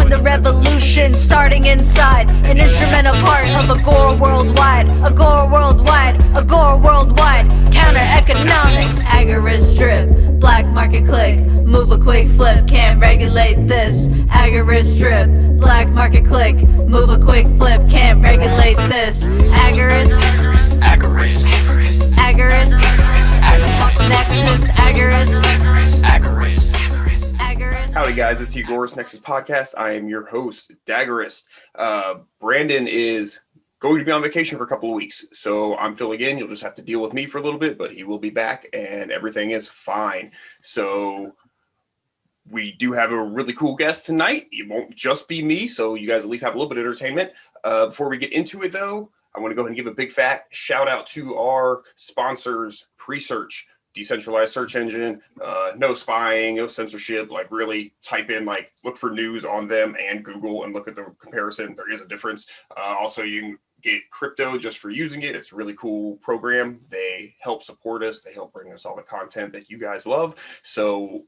join the revolution starting inside. An instrumental part of Agora worldwide. Agora worldwide, Agora worldwide. Counter economics, Agorist strip. Black market click, move a quick flip. Can't regulate this, Agorist strip. Black market click, move a quick flip. Can't regulate this, Agorist. Agorist. Agorist. Nexus, Agorist. Agorist. Agorist. Howdy guys, it's the Agorist Nexus podcast. I am your host, Agorist. Brandon is going to be on vacation for a couple of weeks, so I'm filling in. You'll just have to deal with me for a little bit, but he will be back and everything is fine. So we do have a really cool guest tonight. It won't just be me, so you guys at least have a little bit of entertainment. Before we get into it though, I want to go ahead and give a big fat shout out to our sponsors, Presearch, Decentralized search engine, no spying, no censorship, like really type in, like look for news on them and Google and look at the comparison. There is a difference. Also, you can get crypto just for using it. It's a really cool program. They help support us. They help bring us all the content that you guys love. So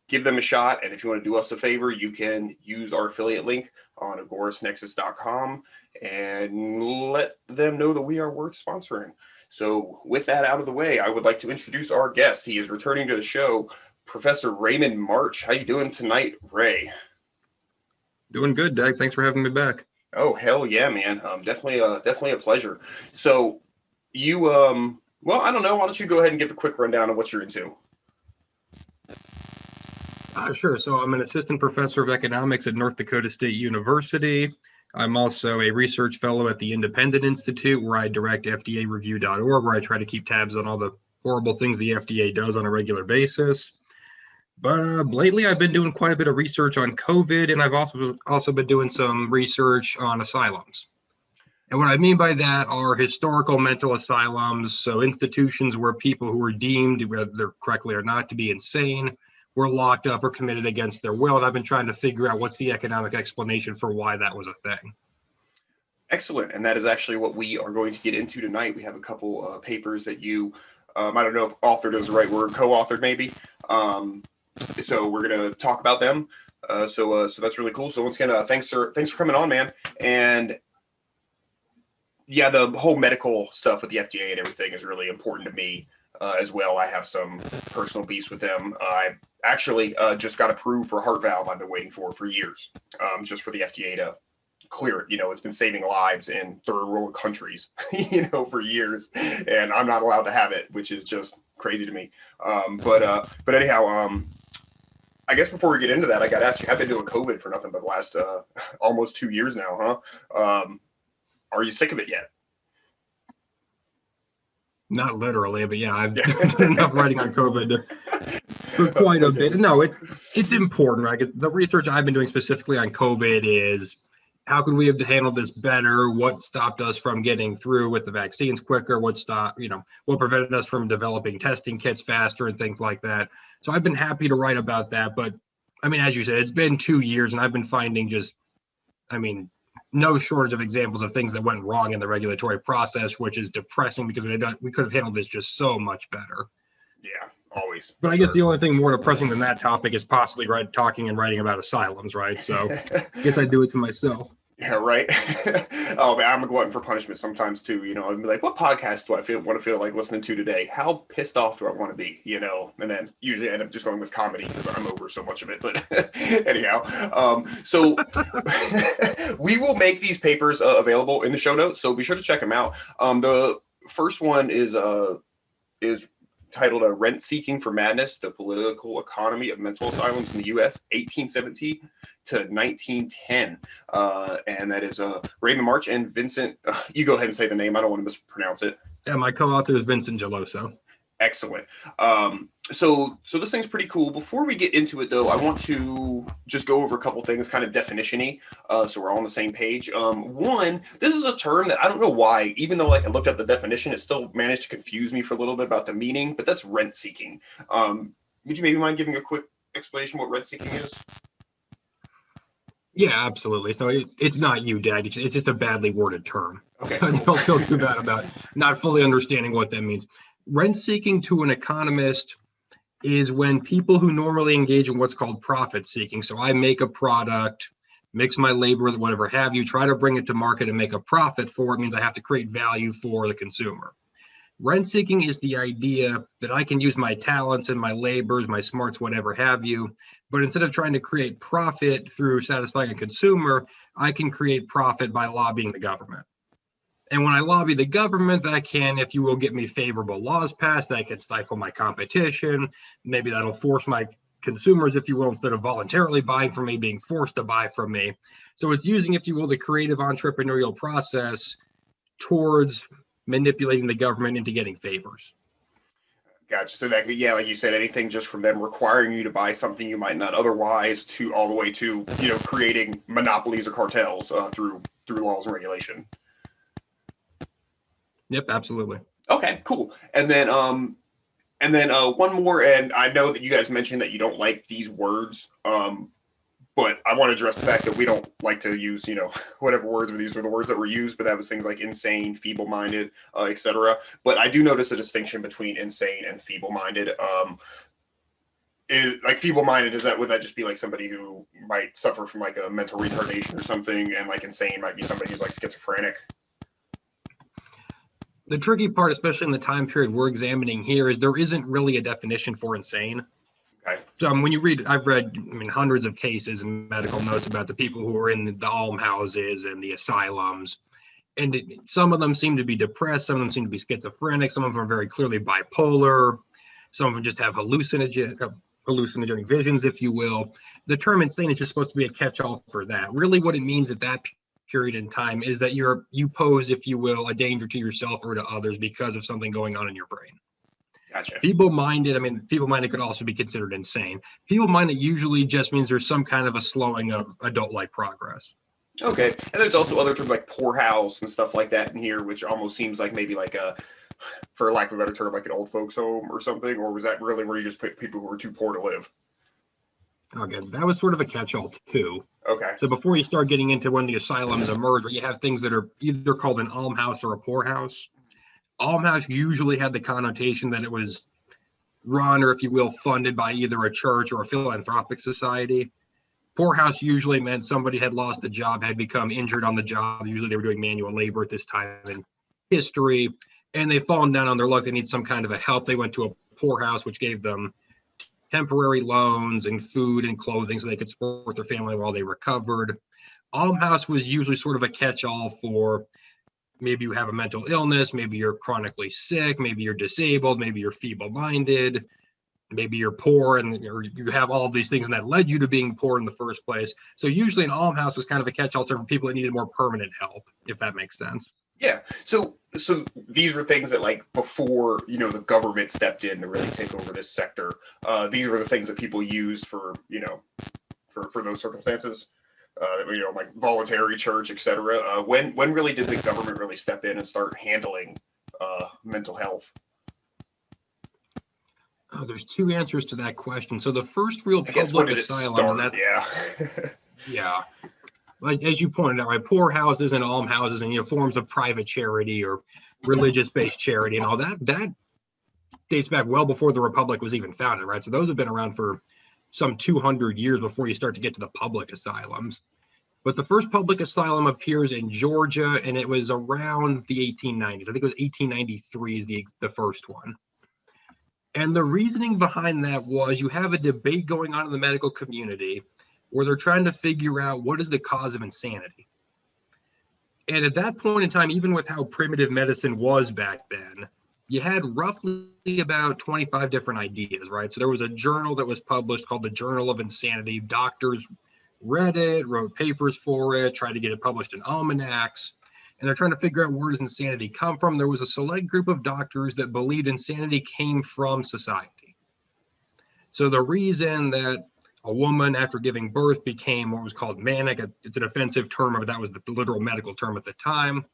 give them a shot. And if you want to do us a favor, you can use our affiliate link on agoristnexus.com and let them know that we are worth sponsoring. So with that out of the way, I would like to introduce our guest. He is returning to the show, Professor Raymond March. How you doing tonight, Ray? Doing good, Dag. Thanks for having me back. Oh, hell yeah, man. Definitely a pleasure. So you, well, I don't know. Why don't you go ahead and give a quick rundown of what you're into? Sure. So I'm an assistant professor of economics at North Dakota State University. I'm also a research fellow at the Independent Institute, where I direct FDAreview.org, where I try to keep tabs on all the horrible things the FDA does on a regular basis. But lately, I've been doing quite a bit of research on COVID, and I've also been doing some research on asylums. And what I mean by that are historical mental asylums, so institutions where people who were deemed, whether correctly or not, to be insane, were locked up or committed against their will. And I've been trying to figure out what's the economic explanation for why that was a thing. Excellent. And that is actually what we are going to get into tonight. We have a couple papers that you, I don't know if authored is the right word, co-authored maybe. So we're going to talk about them. So that's really cool. So once again, thanks for coming on, man. And yeah, the whole medical stuff with the FDA and everything is really important to me. As well. I have some personal beefs with them. I actually just got approved for a heart valve I've been waiting for years, just for the FDA to clear it. You know, it's been saving lives in third world countries, you know, for years, and I'm not allowed to have it, which is just crazy to me. But anyhow, I guess before we get into that, I got to ask you, I've been doing COVID for nothing but the last almost 2 years now, huh? Are you sick of it yet? Not literally, but yeah, I've done enough writing on COVID for quite a bit. No, it's important, right? The research I've been doing specifically on COVID is how could we have handled this better? What stopped us from getting through with the vaccines quicker? What prevented us from developing testing kits faster and things like that? So I've been happy to write about that. But I mean, as you said, it's been 2 years and I've been finding no shortage of examples of things that went wrong in the regulatory process, which is depressing because we could have handled this just so much better. Yeah, always. But I guess the only thing more depressing than that topic is possibly talking and writing about asylums, right? So I guess I do it to myself. Yeah, right. Oh man, I'm a glutton for punishment sometimes too. You know, I'd be like, what podcast do I want to feel like listening to today? How pissed off do I want to be? You know, and then usually I end up just going with comedy because I'm over so much of it. But anyhow, so we will make these papers available in the show notes, so be sure to check them out. The first one is titled Rent Seeking for Madness, the Political Economy of Mental Asylums in the U.S., 1870 to 1910. And that is Raymond March and Vincent. You go ahead and say the name. I don't want to mispronounce it. Yeah, my co-author is Vincent Geloso. Excellent. So this thing's pretty cool. Before we get into it, though, I want to just go over a couple things, kind of definition-y, so we're all on the same page. One, this is a term that I don't know why, even though like I looked up the definition, it still managed to confuse me for a little bit about the meaning, but that's rent-seeking. Would you maybe mind giving a quick explanation what rent-seeking is? Yeah, absolutely. So it's not you, Dag. It's just a badly worded term. Okay. Don't feel too bad about not fully understanding what that means. Rent seeking to an economist is when people who normally engage in what's called profit seeking. So I make a product mix my labor with whatever have you, try to bring it to market and make a profit for it means I have to create value for the consumer. Rent seeking is the idea that I can use my talents and my labors, my smarts, whatever have you, but instead of trying to create profit through satisfying a consumer, I can create profit by lobbying the government. And when I lobby the government, that can, if you will, get me favorable laws passed, that can stifle my competition. Maybe that'll force my consumers, if you will, instead of voluntarily buying from me, being forced to buy from me. So it's using, if you will, the creative entrepreneurial process towards manipulating the government into getting favors. Gotcha. So that, yeah, like you said, anything just from them requiring you to buy something you might not otherwise, to all the way to, you know, creating monopolies or cartels through laws and regulation. Yep, absolutely. Okay, cool. And then one more, and I know that you guys mentioned that you don't like these words, but I want to address the fact that we don't like to use, you know, whatever words, these were the words that were used, but that was things like insane, feeble-minded, etc. But I do notice a distinction between insane and feeble-minded. Is like feeble-minded, would that just be like somebody who might suffer from like a mental retardation or something, and like insane might be somebody who's like schizophrenic? The tricky part, especially in the time period we're examining here, is there isn't really a definition for insane. Okay. So when you read, I've read, hundreds of cases and medical notes about the people who are in the almhouses and the asylums. And some of them seem to be depressed. Some of them seem to be schizophrenic. Some of them are very clearly bipolar. Some of them just have hallucinogenic visions, if you will. The term insane is just supposed to be a catch-all for that. Really what it means at that period in time is that you pose, if you will, a danger to yourself or to others because of something going on in your brain. Gotcha. Feeble-minded, feeble-minded could also be considered insane. Feeble-minded usually just means there's some kind of a slowing of adult-like progress. Okay. And there's also other terms like poorhouse and stuff like that in here, which almost seems like maybe like a, for lack of a better term, like an old folks home or something, or was that really where you just put people who were too poor to live? Okay, that was sort of a catch-all too. Okay. So before you start getting into when the asylums emerge, where you have things that are either called an almhouse or a poorhouse. Almhouse usually had the connotation that it was run, or if you will, funded by either a church or a philanthropic society. Poorhouse usually meant somebody had lost a job, had become injured on the job. Usually they were doing manual labor at this time in history, and they've fallen down on their luck. They need some kind of a help. They went to a poorhouse, which gave them temporary loans and food and clothing so they could support their family while they recovered. Almhouse was usually sort of a catch-all for maybe you have a mental illness, maybe you're chronically sick, maybe you're disabled, maybe you're feeble-minded, maybe you're poor, or you have all of these things and that led you to being poor in the first place. So usually an almhouse was kind of a catch-all term for people that needed more permanent help, if that makes sense. Yeah. So these were things that, like, before, you know, the government stepped in to really take over this sector, these were the things that people used for, you know, for those circumstances. You know, like voluntary church, etc. When really did the government really step in and start handling mental health? Oh, there's two answers to that question. So the first real public asylum, yeah, like as you pointed out, right, poorhouses and almhouses and, you know, forms of private charity or religious-based charity and all that dates back well before the Republic was even founded, right? So those have been around for some 200 years before you start to get to the public asylums. But the first public asylum appears in Georgia, and it was around the 1890s. I think it was 1893 is the first one. And the reasoning behind that was you have a debate going on in the medical community where they're trying to figure out what is the cause of insanity. And at that point in time, even with how primitive medicine was back then, you had roughly about 25 different ideas, right? So there was a journal that was published called the Journal of Insanity. Doctors read it, wrote papers for it, tried to get it published in almanacs, and they're trying to figure out where does insanity come from. There was a select group of doctors that believed insanity came from society. So the reason that a woman after giving birth became what was called manic, it's an offensive term, but that was the literal medical term at the time,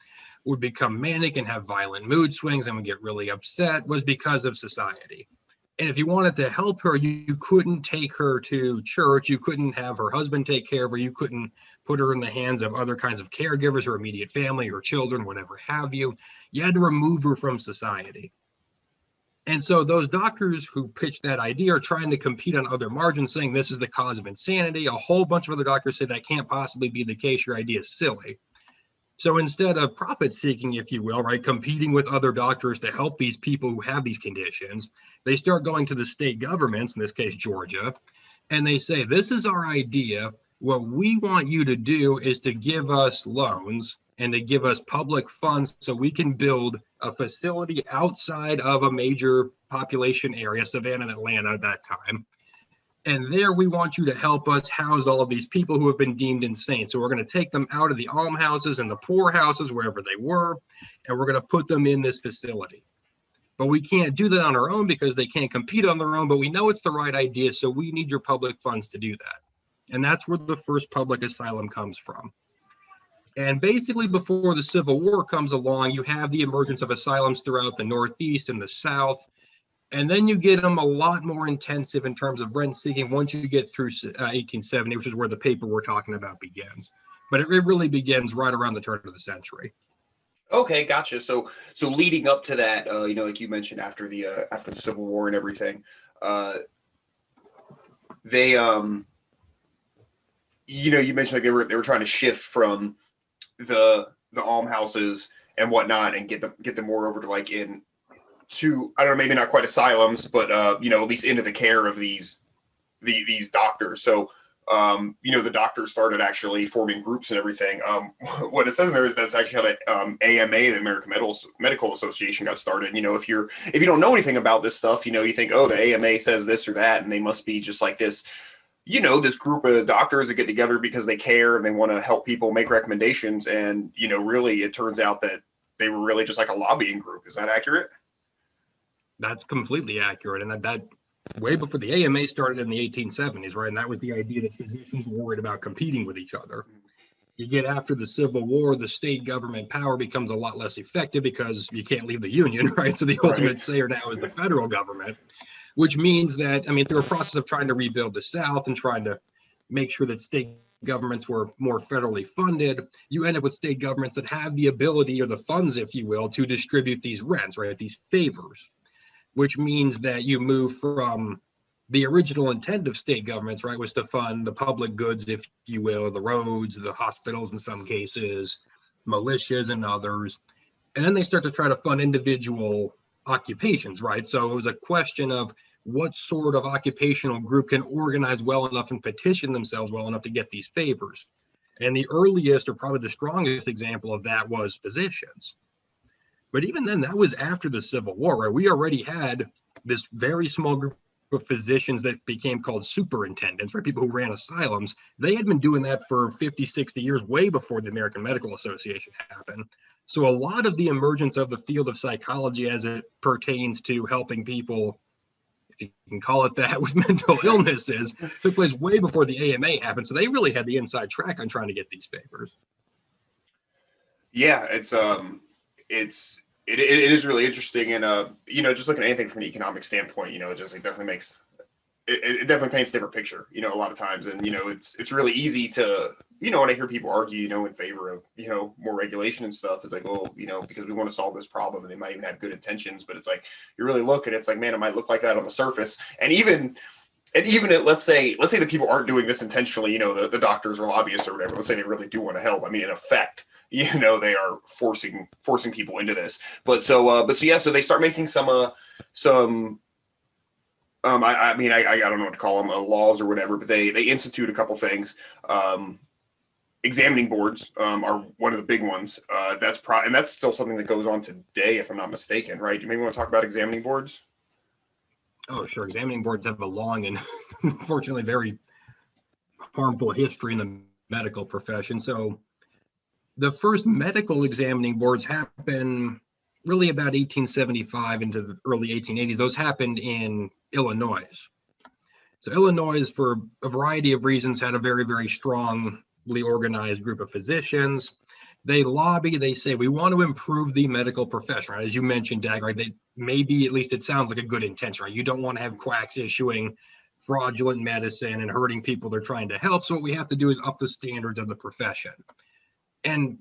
would become manic and have violent mood swings and would get really upset was because of society. And if you wanted to help her, you couldn't take her to church. You couldn't have her husband take care of her. You couldn't put her in the hands of other kinds of caregivers, her immediate family or children, whatever have you. You had to remove her from society. And so those doctors who pitched that idea are trying to compete on other margins, saying this is the cause of insanity. A whole bunch of other doctors say that can't possibly be the case. Your idea is silly. So instead of profit seeking, if you will, right, competing with other doctors to help these people who have these conditions, they start going to the state governments, in this case, Georgia, and they say, this is our idea. What we want you to do is to give us loans and to give us public funds so we can build a facility outside of a major population area, Savannah and Atlanta at that time. And there we want you to help us house all of these people who have been deemed insane. So we're going to take them out of the almhouses and the poorhouses, wherever they were, and we're going to put them in this facility. But we can't do that on our own because they can't compete on their own, but we know it's the right idea, so we need your public funds to do that. And that's where the first public asylum comes from. And basically before the Civil War comes along, you have the emergence of asylums throughout the Northeast and the South. And then you get them a lot more intensive in terms of rent seeking once you get through 1870, which is where the paper we're talking about begins. But it really begins right around the turn of the century. Okay, gotcha. So leading up to that, like you mentioned, after the Civil War and everything, they you mentioned like they were trying to shift from the almhouses and whatnot and get them more over to like to I don't know, maybe not quite asylums, but at least into the care of these doctors. So the doctors started actually forming groups and everything. What it says in there is that's actually how that AMA, the American Medical Association, got started. If you don't know anything about this stuff, you think, oh, the AMA says this or that, and they must be just like this, this group of doctors that get together because they care and they want to help people make recommendations. And, really it turns out that they were really just like a lobbying group. Is that accurate? That's completely accurate. And that way before the AMA started in the 1870s, right? And that was the idea that physicians were worried about competing with each other. You get after the Civil War, the state government power becomes a lot less effective because you can't leave the Union, right? So the ultimate sayer now is the federal government, which means that, through a process of trying to rebuild the South and trying to make sure that state governments were more federally funded, you end up with state governments that have the ability or the funds, if you will, to distribute these rents, right? These favors. Which means that you move from the original intent of state governments, right, was to fund the public goods, if you will, the roads, the hospitals in some cases, militias and others. And then they start to try to fund individual occupations, right? So it was a question of what sort of occupational group can organize well enough and petition themselves well enough to get these favors. And the earliest or probably the strongest example of that was physicians. But even then, that was after the Civil War, right? We already had this very small group of physicians that became called superintendents, right? People who ran asylums. They had been doing that for 50, 60 years, way before the American Medical Association happened. So a lot of the emergence of the field of psychology as it pertains to helping people, if you can call it that, with mental illnesses, took place way before the AMA happened. So they really had the inside track on trying to get these favors. Yeah, it is really interesting, and just looking at anything from an economic standpoint, it just definitely makes it definitely paints a different picture, a lot of times, and it's really easy to when I hear people argue in favor of more regulation and stuff, it's like, well, because we want to solve this problem, and they might even have good intentions, but it's like you really look and it's like, man, it might look like that on the surface, and even let's say the people aren't doing this intentionally, the doctors or lobbyists or whatever, let's say they really do want to help. In effect, they are forcing people into this. But so they start making some I don't know what to call them, laws or whatever, but they institute a couple things. Examining boards are one of the big ones. And that's still something that goes on today, if I'm not mistaken, right? You maybe want to talk about examining boards? Oh, sure. Examining boards have a long and unfortunately very harmful history in the medical profession. So the first medical examining boards happened really about 1875 into the early 1880s. Those happened in Illinois. So Illinois, for a variety of reasons, had a very, very strongly organized group of physicians. They lobby, they say, we want to improve the medical profession, right? As you mentioned, Dag, right? They maybe, at least it sounds like a good intention, right? You don't want to have quacks issuing fraudulent medicine and hurting people they're trying to help. So what we have to do is up the standards of the profession. And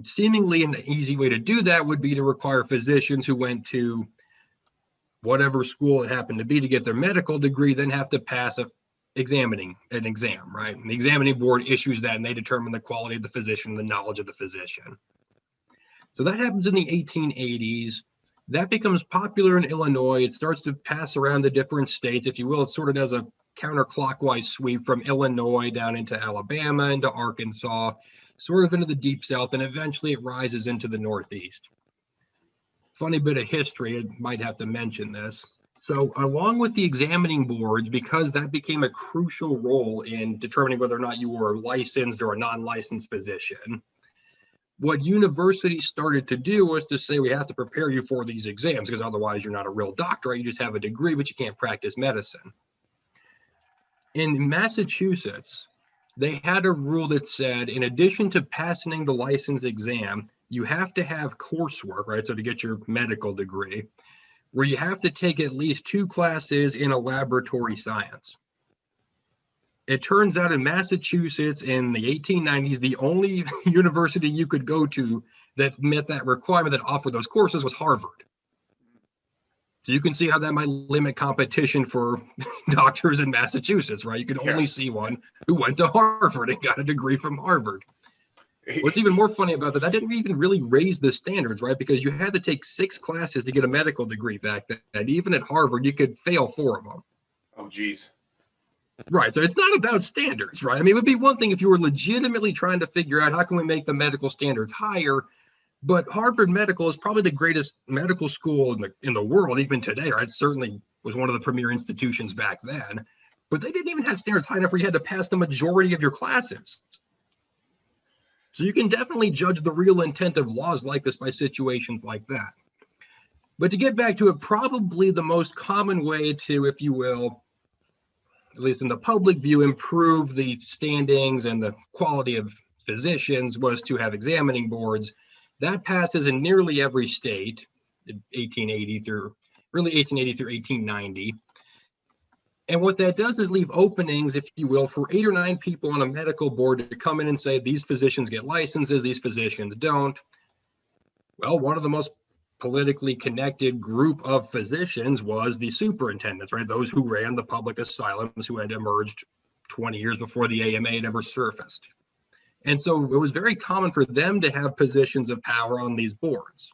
seemingly an easy way to do that would be to require physicians who went to whatever school it happened to be to get their medical degree, then have to pass an exam, right? And the examining board issues that, and they determine the quality of the physician, the knowledge of the physician. So that happens in the 1880s. That becomes popular in Illinois. It starts to pass around the different states, if you will. It sort of does a counterclockwise sweep from Illinois down into Alabama, into Arkansas, sort of into the deep South, and eventually it rises into the Northeast. Funny bit of history, I might have to mention this. So along with the examining boards, because that became a crucial role in determining whether or not you were licensed or a non-licensed physician, what universities started to do was to say, we have to prepare you for these exams, because otherwise you're not a real doctor, right? You just have a degree, but you can't practice medicine. In Massachusetts, they had a rule that said, in addition to passing the license exam, you have to have coursework, right? So to get your medical degree, where you have to take at least 2 classes in a laboratory science. It turns out in Massachusetts in the 1890s, the only university you could go to that met that requirement, that offered those courses, was Harvard. So you can see how that might limit competition for doctors in Massachusetts, right? You can only see one who went to Harvard and got a degree from Harvard. What's even more funny about that didn't even really raise the standards, right? Because you had to take 6 classes to get a medical degree back then. And even at Harvard, you could fail 4 of them. Oh, geez. Right. So it's not about standards, right? I mean, it would be one thing if you were legitimately trying to figure out how can we make the medical standards higher. But Harvard Medical is probably the greatest medical school in the world, even today, right? It certainly was one of the premier institutions back then. But they didn't even have standards high enough where you had to pass the majority of your classes. So you can definitely judge the real intent of laws like this by situations like that. But to get back to it, probably the most common way to, if you will, at least in the public view, improve the standings and the quality of physicians was to have examining boards. That passes in nearly every state, 1880 through 1890. And what that does is leave openings, if you will, for 8 or 9 people on a medical board to come in and say, these physicians get licenses, these physicians don't. Well, one of the most politically connected group of physicians was the superintendents, right? Those who ran the public asylums, who had emerged 20 years before the AMA had ever surfaced. And so it was very common for them to have positions of power on these boards.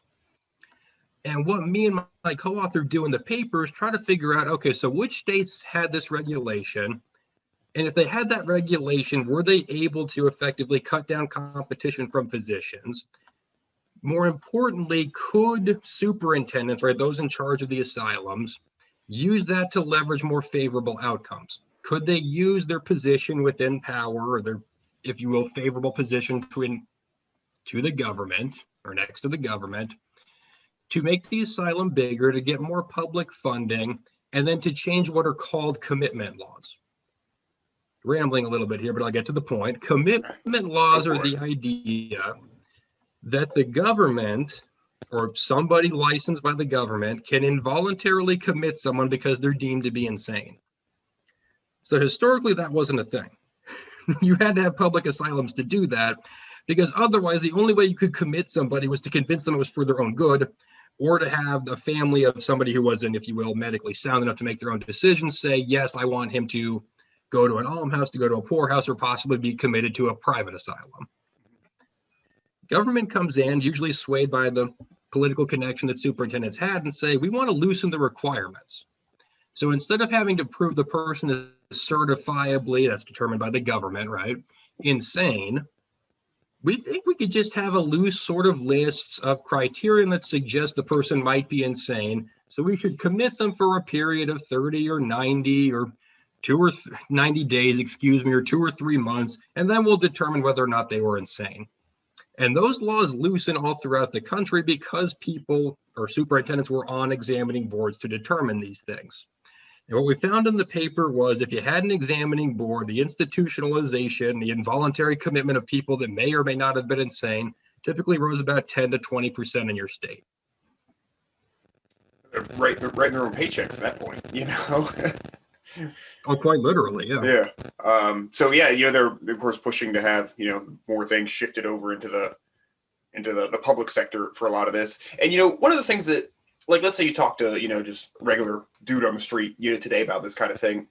And what me and my co-author do in the paper is try to figure out, okay, so which states had this regulation? And if they had that regulation, were they able to effectively cut down competition from physicians? More importantly, could superintendents, right, those in charge of the asylums, use that to leverage more favorable outcomes? Could they use their position within power, or their, if you will, favorable position to the government, or next to the government, to make the asylum bigger, to get more public funding, and then to change what are called commitment laws? Rambling a little bit here, but I'll get to the point. Commitment laws are the idea that the government, or somebody licensed by the government, can involuntarily commit someone because they're deemed to be insane. So historically, that wasn't a thing. You had to have public asylums to do that, because otherwise the only way you could commit somebody was to convince them it was for their own good, or to have the family of somebody who wasn't, if you will, medically sound enough to make their own decisions say, yes, I want him to go to an almshouse, to go to a poorhouse, or possibly be committed to a private asylum. Government comes in, usually swayed by the political connection that superintendents had, and say, we want to loosen the requirements. So instead of having to prove the person is certifiably, that's determined by the government, right, insane, we think we could just have a loose sort of list of criterion that suggests the person might be insane. So we should commit them for a period of 30 or 90 or 90 days, or 2 or 3 months, and then we'll determine whether or not they were insane. And those laws loosen all throughout the country because people or superintendents were on examining boards to determine these things. And what we found in the paper was if you had an examining board, the institutionalization, the involuntary commitment of people that may or may not have been insane typically rose about 10 to 20% in your state. Right in their own paychecks at that point, you know? Oh, quite literally, yeah. Yeah. So yeah, you know, they're of course pushing to have, you know, more things shifted over into the public sector for a lot of this. And you know, one of the things that like, let's say you talk to, just regular dude on the street, today about this kind of thing.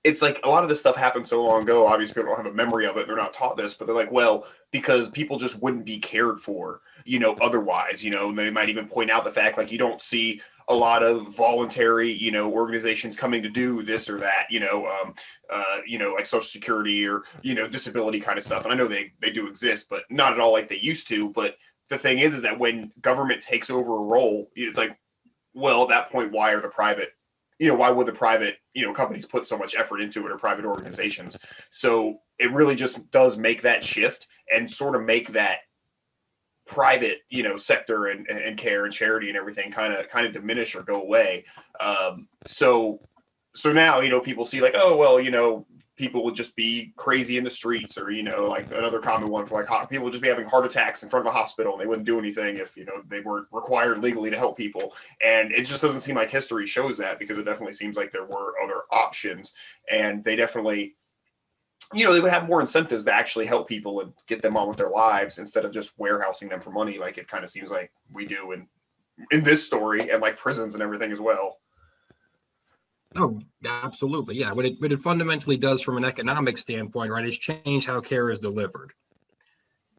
It's like a lot of this stuff happened so long ago. Obviously, people don't have a memory of it. They're not taught this, but they're like, well, because people just wouldn't be cared for, otherwise, and they might even point out the fact, like, you don't see a lot of voluntary, organizations coming to do this or that, like Social Security or, disability kind of stuff. And I know they do exist, but not at all like they used to. But the thing is that when government takes over a role, it's like, well, at that point, why would the private, companies put so much effort into it, or private organizations? So it really just does make that shift and sort of make that private, sector and care and charity and everything kind of diminish or go away. So now, people see like, oh, well, people would just be crazy in the streets, or, like another common one for like people would just be having heart attacks in front of a hospital, and they wouldn't do anything if, they weren't required legally to help people. And it just doesn't seem like history shows that, because it definitely seems like there were other options, and they definitely, they would have more incentives to actually help people and get them on with their lives instead of just warehousing them for money, like it kind of seems like we do in this story, and like prisons and everything as well. Oh, absolutely. Yeah. What it fundamentally does from an economic standpoint, right, is change how care is delivered.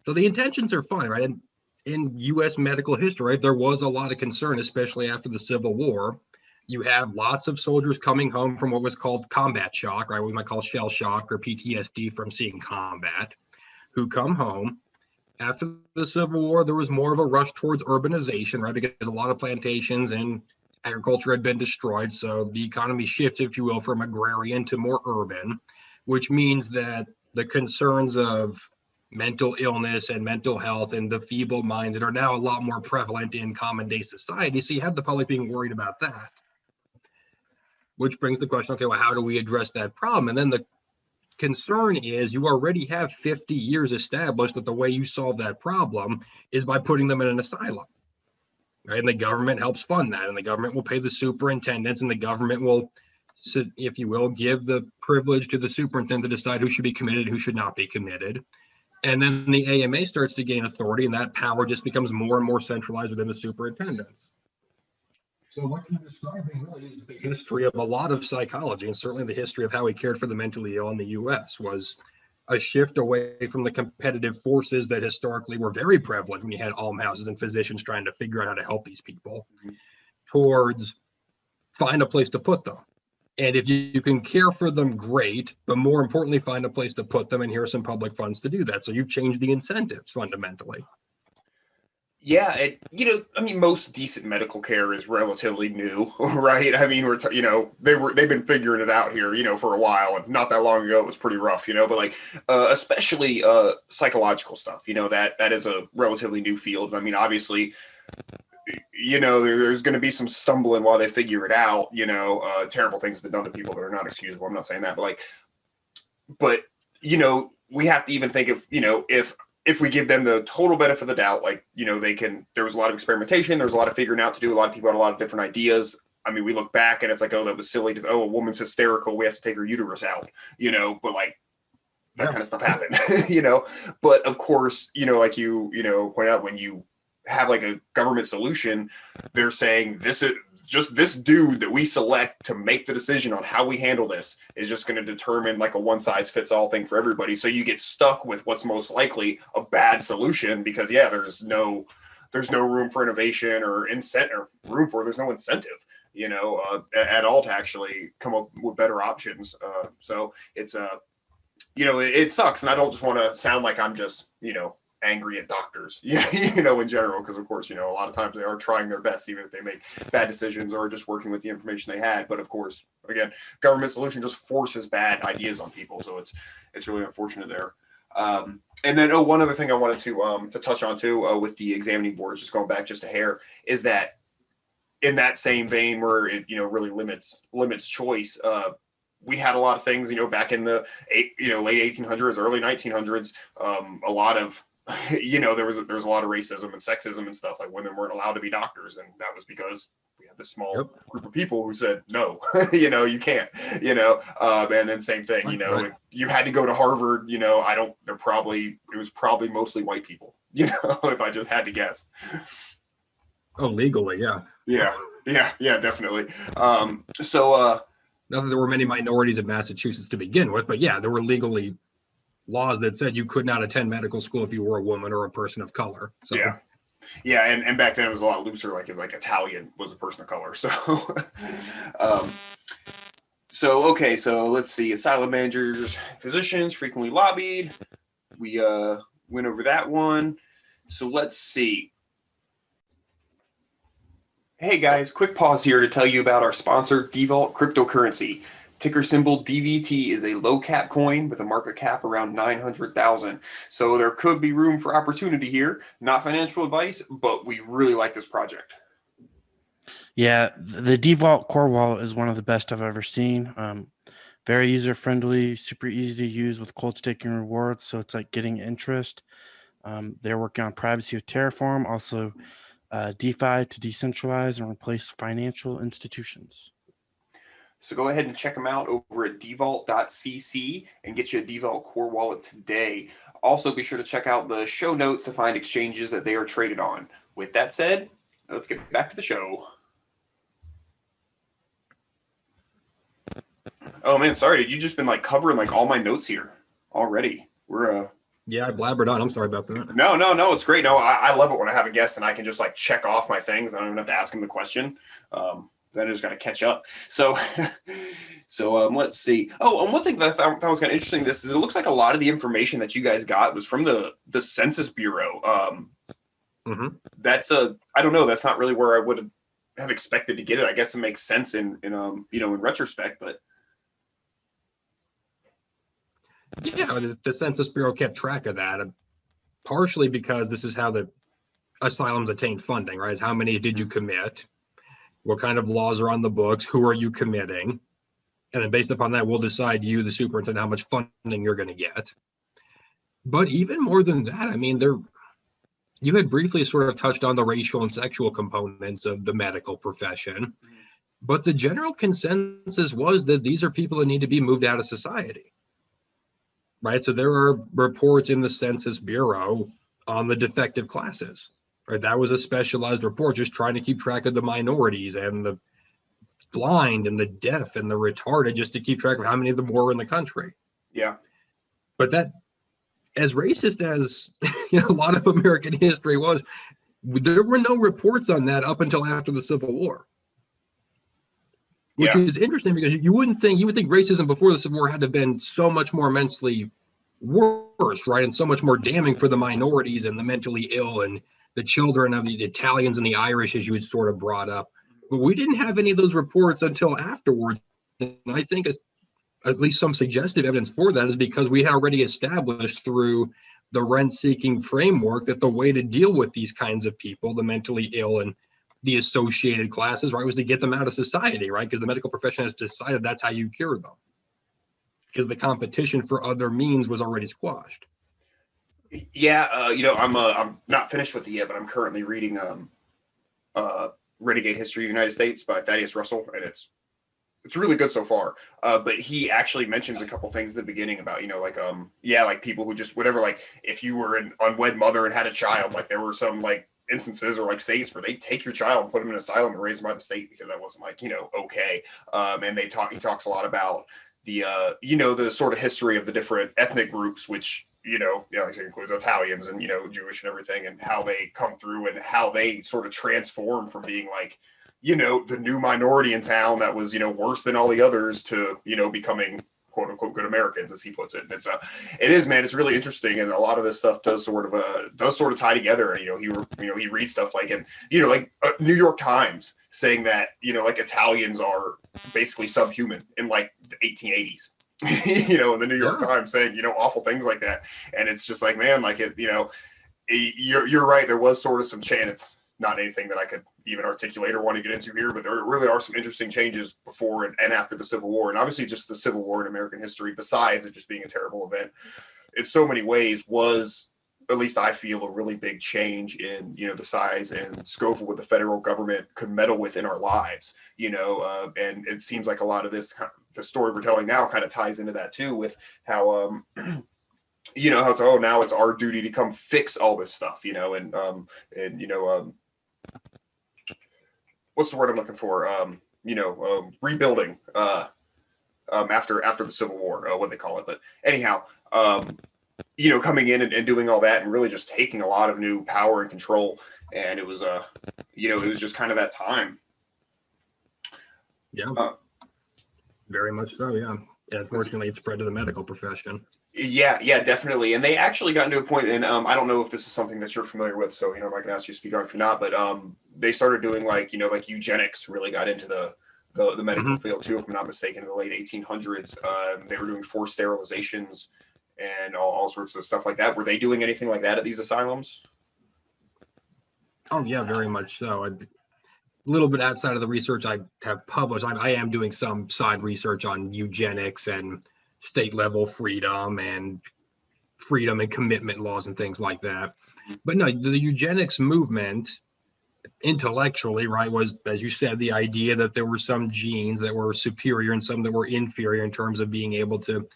So the intentions are fine, right? And in U.S. medical history, right, there was a lot of concern, especially after the Civil War. You have lots of soldiers coming home from what was called combat shock, right? What we might call shell shock or PTSD from seeing combat, who come home. After the Civil War, there was more of a rush towards urbanization, right? Because a lot of plantations and agriculture had been destroyed. So the economy shifts, if you will, from agrarian to more urban, which means that the concerns of mental illness and mental health and the feeble-minded are now a lot more prevalent in common day society. So you have the public being worried about that, which brings the question, okay, well, how do we address that problem? And then the concern is you already have 50 years established that the way you solve that problem is by putting them in an asylum. Right? And the government helps fund that, and the government will pay the superintendents, and the government will, if you will, give the privilege to the superintendent to decide who should be committed, who should not be committed. And then the AMA starts to gain authority, and that power just becomes more and more centralized within the superintendents. So what you're describing really is the history of a lot of psychology, and certainly the history of how we cared for the mentally ill in the U.S. was a shift away from the competitive forces that historically were very prevalent when you had almhouses and physicians trying to figure out how to help these people, towards find a place to put them. And if you can care for them, great, but more importantly, find a place to put them, and here are some public funds to do that. So you've changed the incentives fundamentally. Yeah, most decent medical care is relatively new, right? I mean, they've been figuring it out here, for a while, and not that long ago it was pretty rough, but like especially psychological stuff, that is a relatively new field. I mean, obviously, there's going to be some stumbling while they figure it out. Terrible things have been done to people that are not excusable. I'm not saying that, but we have to even think of, if we give them the total benefit of the doubt, like, there was a lot of experimentation, there was a lot of figuring out to do, a lot of people had a lot of different ideas. I mean, we look back and it's like, oh, that was silly. A woman's hysterical, we have to take her uterus out, but like that kind of stuff happened, but of course, like you point out, when you have like a government solution, they're saying this is just this dude that we select to make the decision on how we handle this is just going to determine like a one size fits all thing for everybody. So you get stuck with what's most likely a bad solution, because there's no room for innovation or there's no incentive, at all to actually come up with better options. So it's it sucks. And I don't just want to sound like I'm just, angry at doctors, in general, because of course, a lot of times they are trying their best, even if they make bad decisions or just working with the information they had. But of course, again, government solution just forces bad ideas on people. So it's really unfortunate there. And then, one other thing I wanted to touch on too, with the examining boards, just going back just a hair, is that in that same vein where it, really limits choice, we had a lot of things, back in the late 1800s, early 1900s, a lot of, there was a lot of racism and sexism and stuff, like women weren't allowed to be doctors. And that was because we had this small group of people who said, no, you can't, and then same thing, you had to go to Harvard, it was probably mostly white people, if I just had to guess. Oh, legally, yeah. Yeah, definitely. Not that there were many minorities in Massachusetts to begin with, but yeah, there were legally laws that said you could not attend medical school if you were a woman or a person of color. So yeah, and back then it was a lot looser. Like if like Italian was a person of color. So, okay, so let's see. Asylum managers, physicians frequently lobbied. We went over that one. So let's see. Hey guys, quick pause here to tell you about our sponsor, Devault Cryptocurrency. Ticker symbol DVT is a low cap coin with a market cap around 900,000. So there could be room for opportunity here. Not financial advice, but we really like this project. Yeah, the Devault core wallet is one of the best I've ever seen. Very user friendly, super easy to use with cold staking rewards. So it's like getting interest. They're working on privacy with Terraform, also DeFi to decentralize and replace financial institutions. So go ahead and check them out over at devault.cc and get you a Devault core wallet today. Also, be sure to check out the show notes to find exchanges that they are traded on. With that said, let's get back to the show. Oh man, sorry, dude. You just been like covering like all my notes here already. yeah, I blabbered on. I'm sorry about that. No, it's great. No, I love it when I have a guest and I can just like check off my things. I don't even have to ask him the question. Then I just got to catch up. So, let's see. Oh, and one thing that I thought was kind of interesting, this is it looks like a lot of the information that you guys got was from the Census Bureau. That's I don't know. That's not really where I would have expected to get it. I guess it makes sense in retrospect, but. Yeah, the Census Bureau kept track of that, partially because this is how the asylums attain funding, right? Is how many did you commit? What kind of laws are on the books? Who are you committing? And then based upon that, we'll decide you, the superintendent, how much funding you're going to get. But even more than that, I mean, you had briefly sort of touched on the racial and sexual components of the medical profession, but the general consensus was that these are people that need to be moved out of society. Right, so there are reports in the Census Bureau on the defective classes. Right, that was a specialized report just trying to keep track of the minorities and the blind and the deaf and the retarded, just to keep track of how many of them were in the country. Yeah, but that, as racist as a lot of American history was, there were no reports on that up until after the Civil War. Which is interesting because you would think racism before the Civil War had to have been so much more immensely worse, right? And so much more damning for the minorities and the mentally ill and the children of the Italians and the Irish, as you had sort of brought up. But we didn't have any of those reports until afterwards. And I think at least some suggestive evidence for that is because we had already established through the rent-seeking framework that the way to deal with these kinds of people, the mentally ill and the associated classes, right, was to get them out of society, right? Because the medical profession has decided that's how you cure them. Because the competition for other means was already squashed. Yeah, I'm not finished with it yet, but I'm currently reading Renegade History of the United States by Thaddeus Russell, and it's really good so far. But he actually mentions a couple things at the beginning about, like people who just whatever, like if you were an unwed mother and had a child, like there were some like instances or like states where they take your child and put them in an asylum and raise them by the state because that wasn't like, okay. And he talks a lot about the, the sort of history of the different ethnic groups, which, like it includes Italians and, Jewish and everything, and how they come through and how they sort of transform from being like, the new minority in town that was, worse than all the others to, becoming quote unquote good Americans, as he puts it. And it's really interesting. And a lot of this stuff does sort of tie together. And, he reads stuff like, and, New York Times saying that, like Italians are basically subhuman in like the 1880s, in the New York Times saying, awful things like that. And it's just like, man, like you're right. There was sort of some chance, not anything that I could even articulate or want to get into here, but there really are some interesting changes before and after the Civil War. And obviously just the Civil War in American history, besides it just being a terrible event, in so many ways was, at least I feel, a really big change in, the size and scope of what the federal government could meddle with in our lives, and it seems like a lot of this, the story we're telling now kind of ties into that too, with how, how it's, now it's our duty to come fix all this stuff, what's the word I'm looking for? Rebuilding after the Civil War, what they call it. But anyhow, coming in and doing all that and really just taking a lot of new power and control. And it was it was just kind of that time. Yeah, very much so. Yeah. Unfortunately, it spread to the medical profession. Yeah, definitely. And they actually got into a point, and I don't know if this is something that you're familiar with, so I can ask you to speak on if you're not, but they started doing like eugenics really got into the medical field too, if I'm not mistaken, in the late 1800s. They were doing forced sterilizations and all sorts of stuff like that. Were they doing anything like that at these asylums? Oh yeah, very much so. A little bit outside of the research I have published, I am doing some side research on eugenics and state level freedom and commitment laws and things like that. But no, the eugenics movement intellectually, right, was, as you said, the idea that there were some genes that were superior and some that were inferior in terms of being able to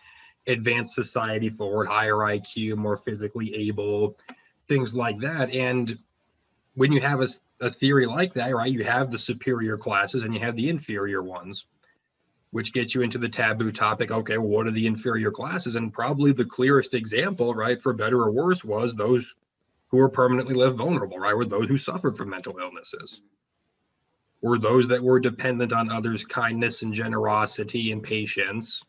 advance society forward, higher IQ, more physically able, things like that. And when you have a theory like that, right, you have the superior classes and you have the inferior ones, which gets you into the taboo topic. Okay, well, what are the inferior classes? And probably the clearest example, right, for better or worse, was those who were permanently left vulnerable, right, were those who suffered from mental illnesses, were those that were dependent on others' kindness and generosity and patience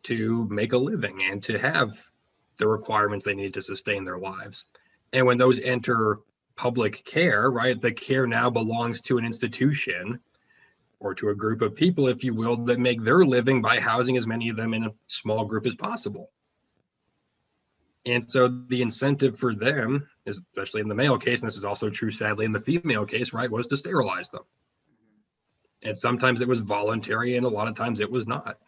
to make a living and to have the requirements they needed to sustain their lives. And when those enter public care, right, the care now belongs to an institution or to a group of people, if you will, that make their living by housing as many of them in a small group as possible. And so the incentive for them, especially in the male case, and this is also true sadly in the female case, right, was to sterilize them. And sometimes it was voluntary and a lot of times it was not.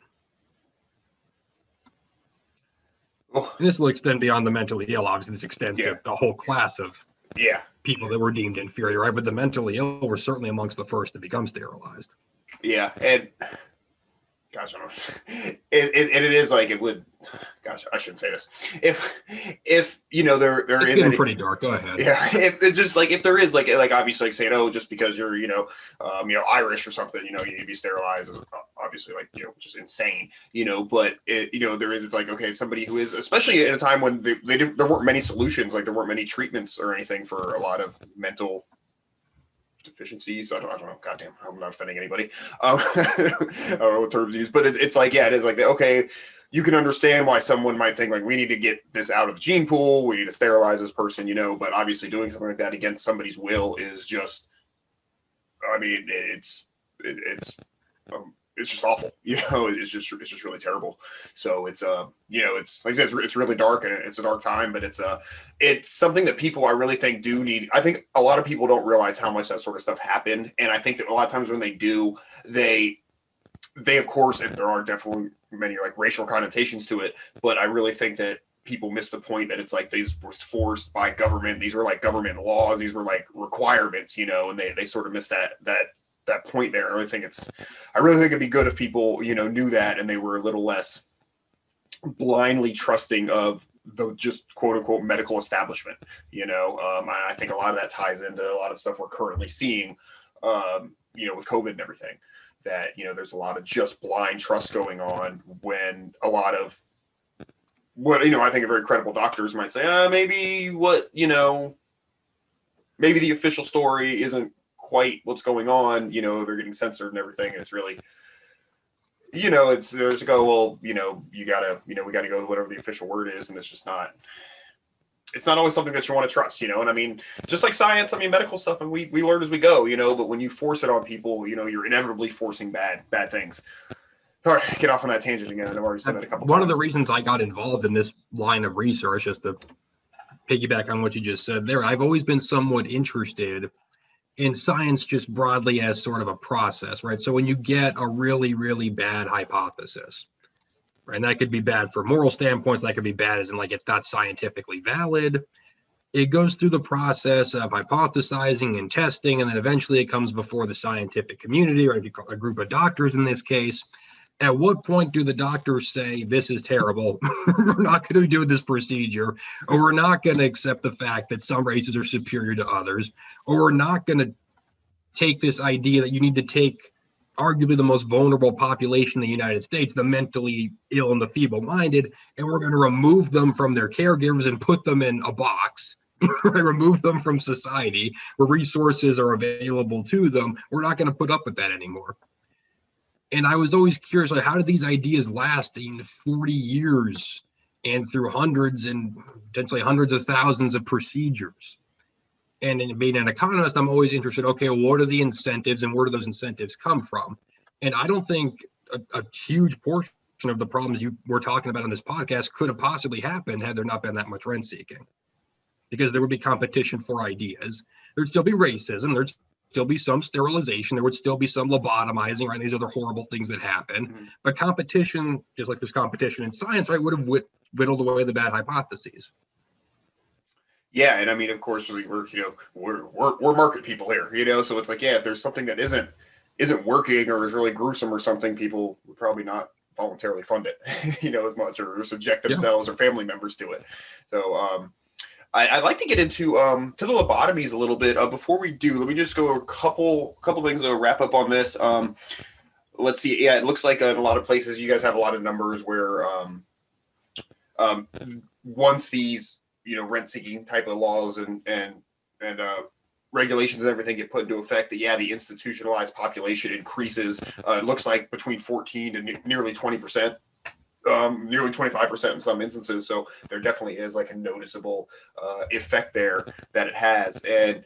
And this will extend beyond the mentally ill. Obviously, this extends to the whole class of people that were deemed inferior, right? But the mentally ill were certainly amongst the first to become sterilized. Yeah, and gosh, I don't know. It is like it would. Gosh, I shouldn't say this. If there is getting pretty dark. Go ahead. Yeah, if it's just like if there is like obviously like saying, oh, just because you're Irish or something, you need to be sterilized is obviously like just insane. But there is, it's like, okay, somebody who is, especially at a time when there weren't many solutions, like there weren't many treatments or anything for a lot of mental deficiencies. I don't know. Goddamn, I'm not offending anybody. I don't know what terms used, but it's like, it is like, okay, you can understand why someone might think like, we need to get this out of the gene pool. We need to sterilize this person, but obviously doing something like that against somebody's will is just, I mean, it's just awful. It's just really terrible. So it's it's like I said, it's really dark and it's a dark time, but it's something that people I really think do need. I think a lot of people don't realize how much that sort of stuff happened, and I think that a lot of times when they do, they of course, if there are definitely many like racial connotations to it, but I really think that people miss the point that it's like these were forced by government. These were like government laws. These were like requirements, and they sort of miss that point there. I really think it'd be good if people, knew that and they were a little less blindly trusting of the just quote unquote medical establishment. I think a lot of that ties into a lot of stuff we're currently seeing, with COVID and everything, that, there's a lot of just blind trust going on when a lot of what, I think a very credible doctors might say, maybe the official story isn't quite what's going on, they're getting censored and everything, and it's really, there's go, well, we gotta go with whatever the official word is, and it's not always something that you want to trust, and I mean, just like science, I mean, medical stuff, and we learn as we go, but when you force it on people, you're inevitably forcing bad things. All right, get off on that tangent again. I've already said that a couple times. One of the reasons I got involved in this line of research, just to piggyback on what you just said there, I've always been somewhat interested in science just broadly as sort of a process, right? So when you get a really, really bad hypothesis, right, and that could be bad for moral standpoints, that could be bad as in like it's not scientifically valid. It goes through the process of hypothesizing and testing, and then eventually it comes before the scientific community, or if you call a group of doctors in this case. At what point do the doctors say, this is terrible, we're not going to do this procedure, or we're not going to accept the fact that some races are superior to others, or we're not going to take this idea that you need to take arguably the most vulnerable population in the United States, the mentally ill and the feeble-minded, and we're going to remove them from their caregivers and put them in a box, remove them from society where resources are available to them. We're not going to put up with that anymore. And I was always curious, like, how did these ideas last in 40 years and through hundreds and potentially hundreds of thousands of procedures? And in being an economist, I'm always interested, okay, well, what are the incentives and where do those incentives come from? And I don't think a huge portion of the problems you were talking about on this podcast could have possibly happened had there not been that much rent seeking. Because there would be competition for ideas. There'd still be racism. There'd still be some sterilization. There would still be some lobotomizing, right? These are the horrible things that happen. Mm-hmm. But competition, just like there's competition in science, right, would have whittled away the bad hypotheses. Yeah, and I mean, of course, we're market people here, so it's like, yeah, if there's something that isn't working or is really gruesome or something, people would probably not voluntarily fund it, as much, or subject themselves or family members to it. So I'd like to get into to the lobotomies a little bit. Before we do, let me just go a couple things to wrap up on this. Let's see. Yeah, it looks like in a lot of places you guys have a lot of numbers where once these rent-seeking type of laws and regulations and everything get put into effect, that the institutionalized population increases. It looks like between 14 to nearly 20%, nearly 25% in some instances. So there definitely is like a noticeable effect there that it has. And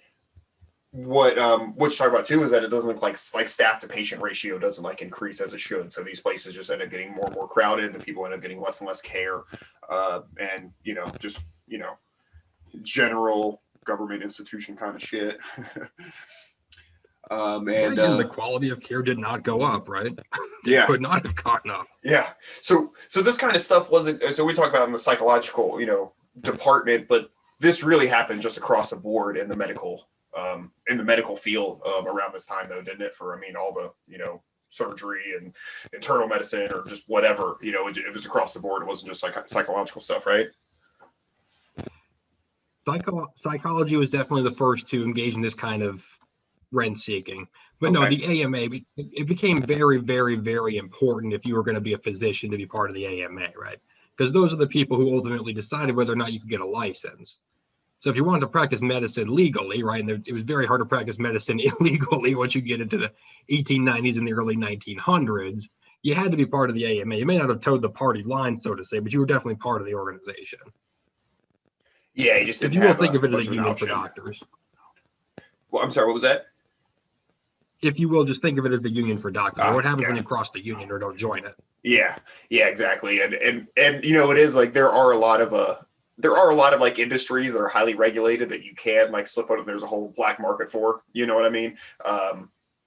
what you talk about too is that it doesn't look like staff to patient ratio doesn't like increase as it should. So these places just end up getting more and more crowded. The people end up getting less and less care, and general government institution kind of shit. And the quality of care did not go up, right? It could not have gotten up. Yeah. So this kind of stuff wasn't. So we talk about in the psychological, department, but this really happened just across the board in the medical field around this time, though, didn't it? For all the surgery and internal medicine or just whatever, it was across the board. It wasn't just like psychological stuff, right? Psychology was definitely the first to engage in this kind of rent seeking. But no, the AMA, it became very, very, very important if you were going to be a physician to be part of the AMA, right? Because those are the people who ultimately decided whether or not you could get a license. So if you wanted to practice medicine legally, right, and it was very hard to practice medicine illegally once you get into the 1890s and the early 1900s, you had to be part of the AMA. You may not have towed the party line, so to say, but you were definitely part of the organization. Yeah, you just didn't if you will think of it as a union for doctors. Well, I'm sorry, what was that? If you will, just think of it as the union for doctors. What happens when you cross the union or don't join it? Yeah, exactly. And it is like there are a lot of like industries that are highly regulated that you can't like slip out. There's a whole black market for, you know what I mean?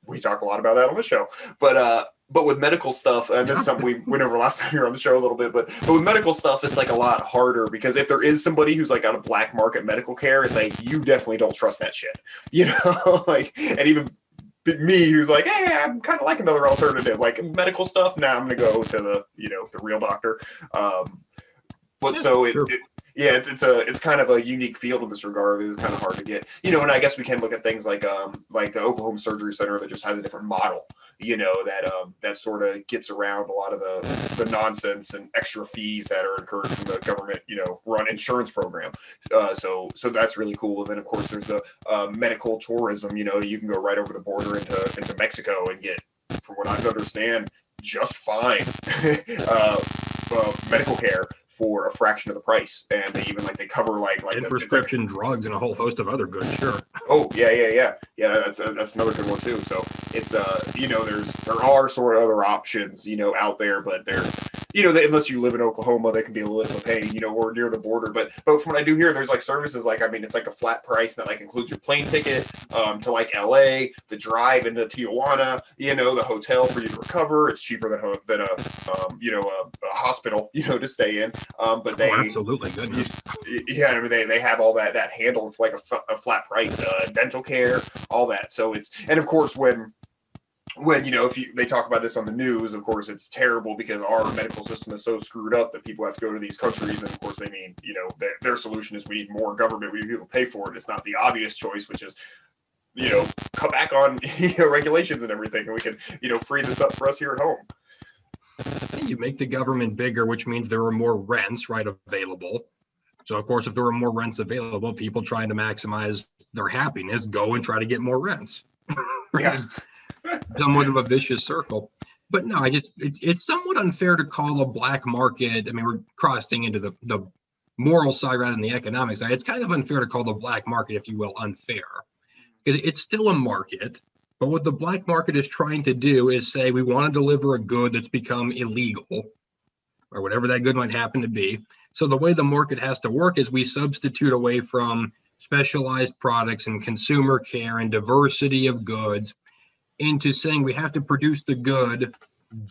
We talk a lot about that on the show, but with medical stuff, and this is something we went over last time here on the show a little bit, but with medical stuff, it's like a lot harder because if there is somebody who's like out of black market medical care, it's like, you definitely don't trust that shit, like, and even me who's like, hey, I'm kind of like another alternative, like medical stuff. Now I'm going to go to the, the real doctor. It's kind of a unique field in this regard. It's kind of hard to get, and I guess we can look at things like the Oklahoma Surgery Center that just has a different model, that sort of gets around a lot of the nonsense and extra fees that are incurred from the government, run insurance program. So that's really cool. And then of course there's the medical tourism, you can go right over the border into Mexico and get, from what I understand, just fine medical care for a fraction of the price, and they even they cover like and prescription drugs and a whole host of other goods. Sure. Oh yeah. That's another good one too. So it's there are sort of other options out there, but they're unless you live in Oklahoma, they can be a little pain, or near the border. But from what I do hear, there's like services it's like a flat price that like includes your plane ticket to like LA, the drive into Tijuana, the hotel for you to recover. It's cheaper than a hospital, to stay in. But they absolutely goodness. Yeah, they have all that handled for like a flat price, dental care, all that. So and of course when if they talk about this on the news, of course it's terrible because our medical system is so screwed up that people have to go to these countries, and of course they mean their solution is we need more government, we need people to pay for it. It's not the obvious choice, which is cut back on regulations and everything, and we can free this up for us here at home. You make the government bigger, which means there are more rents, right, available. So of course, if there are more rents available, people trying to maximize their happiness go and try to get more rents. Right? Yeah. Somewhat of a vicious circle. But no, it's somewhat unfair to call a black market. I mean, we're crossing into the moral side rather than the economic side. It's kind of unfair to call the black market, if you will, unfair, because it's still a market. But what the black market is trying to do is say, we want to deliver a good that's become illegal, or whatever that good might happen to be. So the way the market has to work is we substitute away from specialized products and consumer care and diversity of goods into saying we have to produce the good,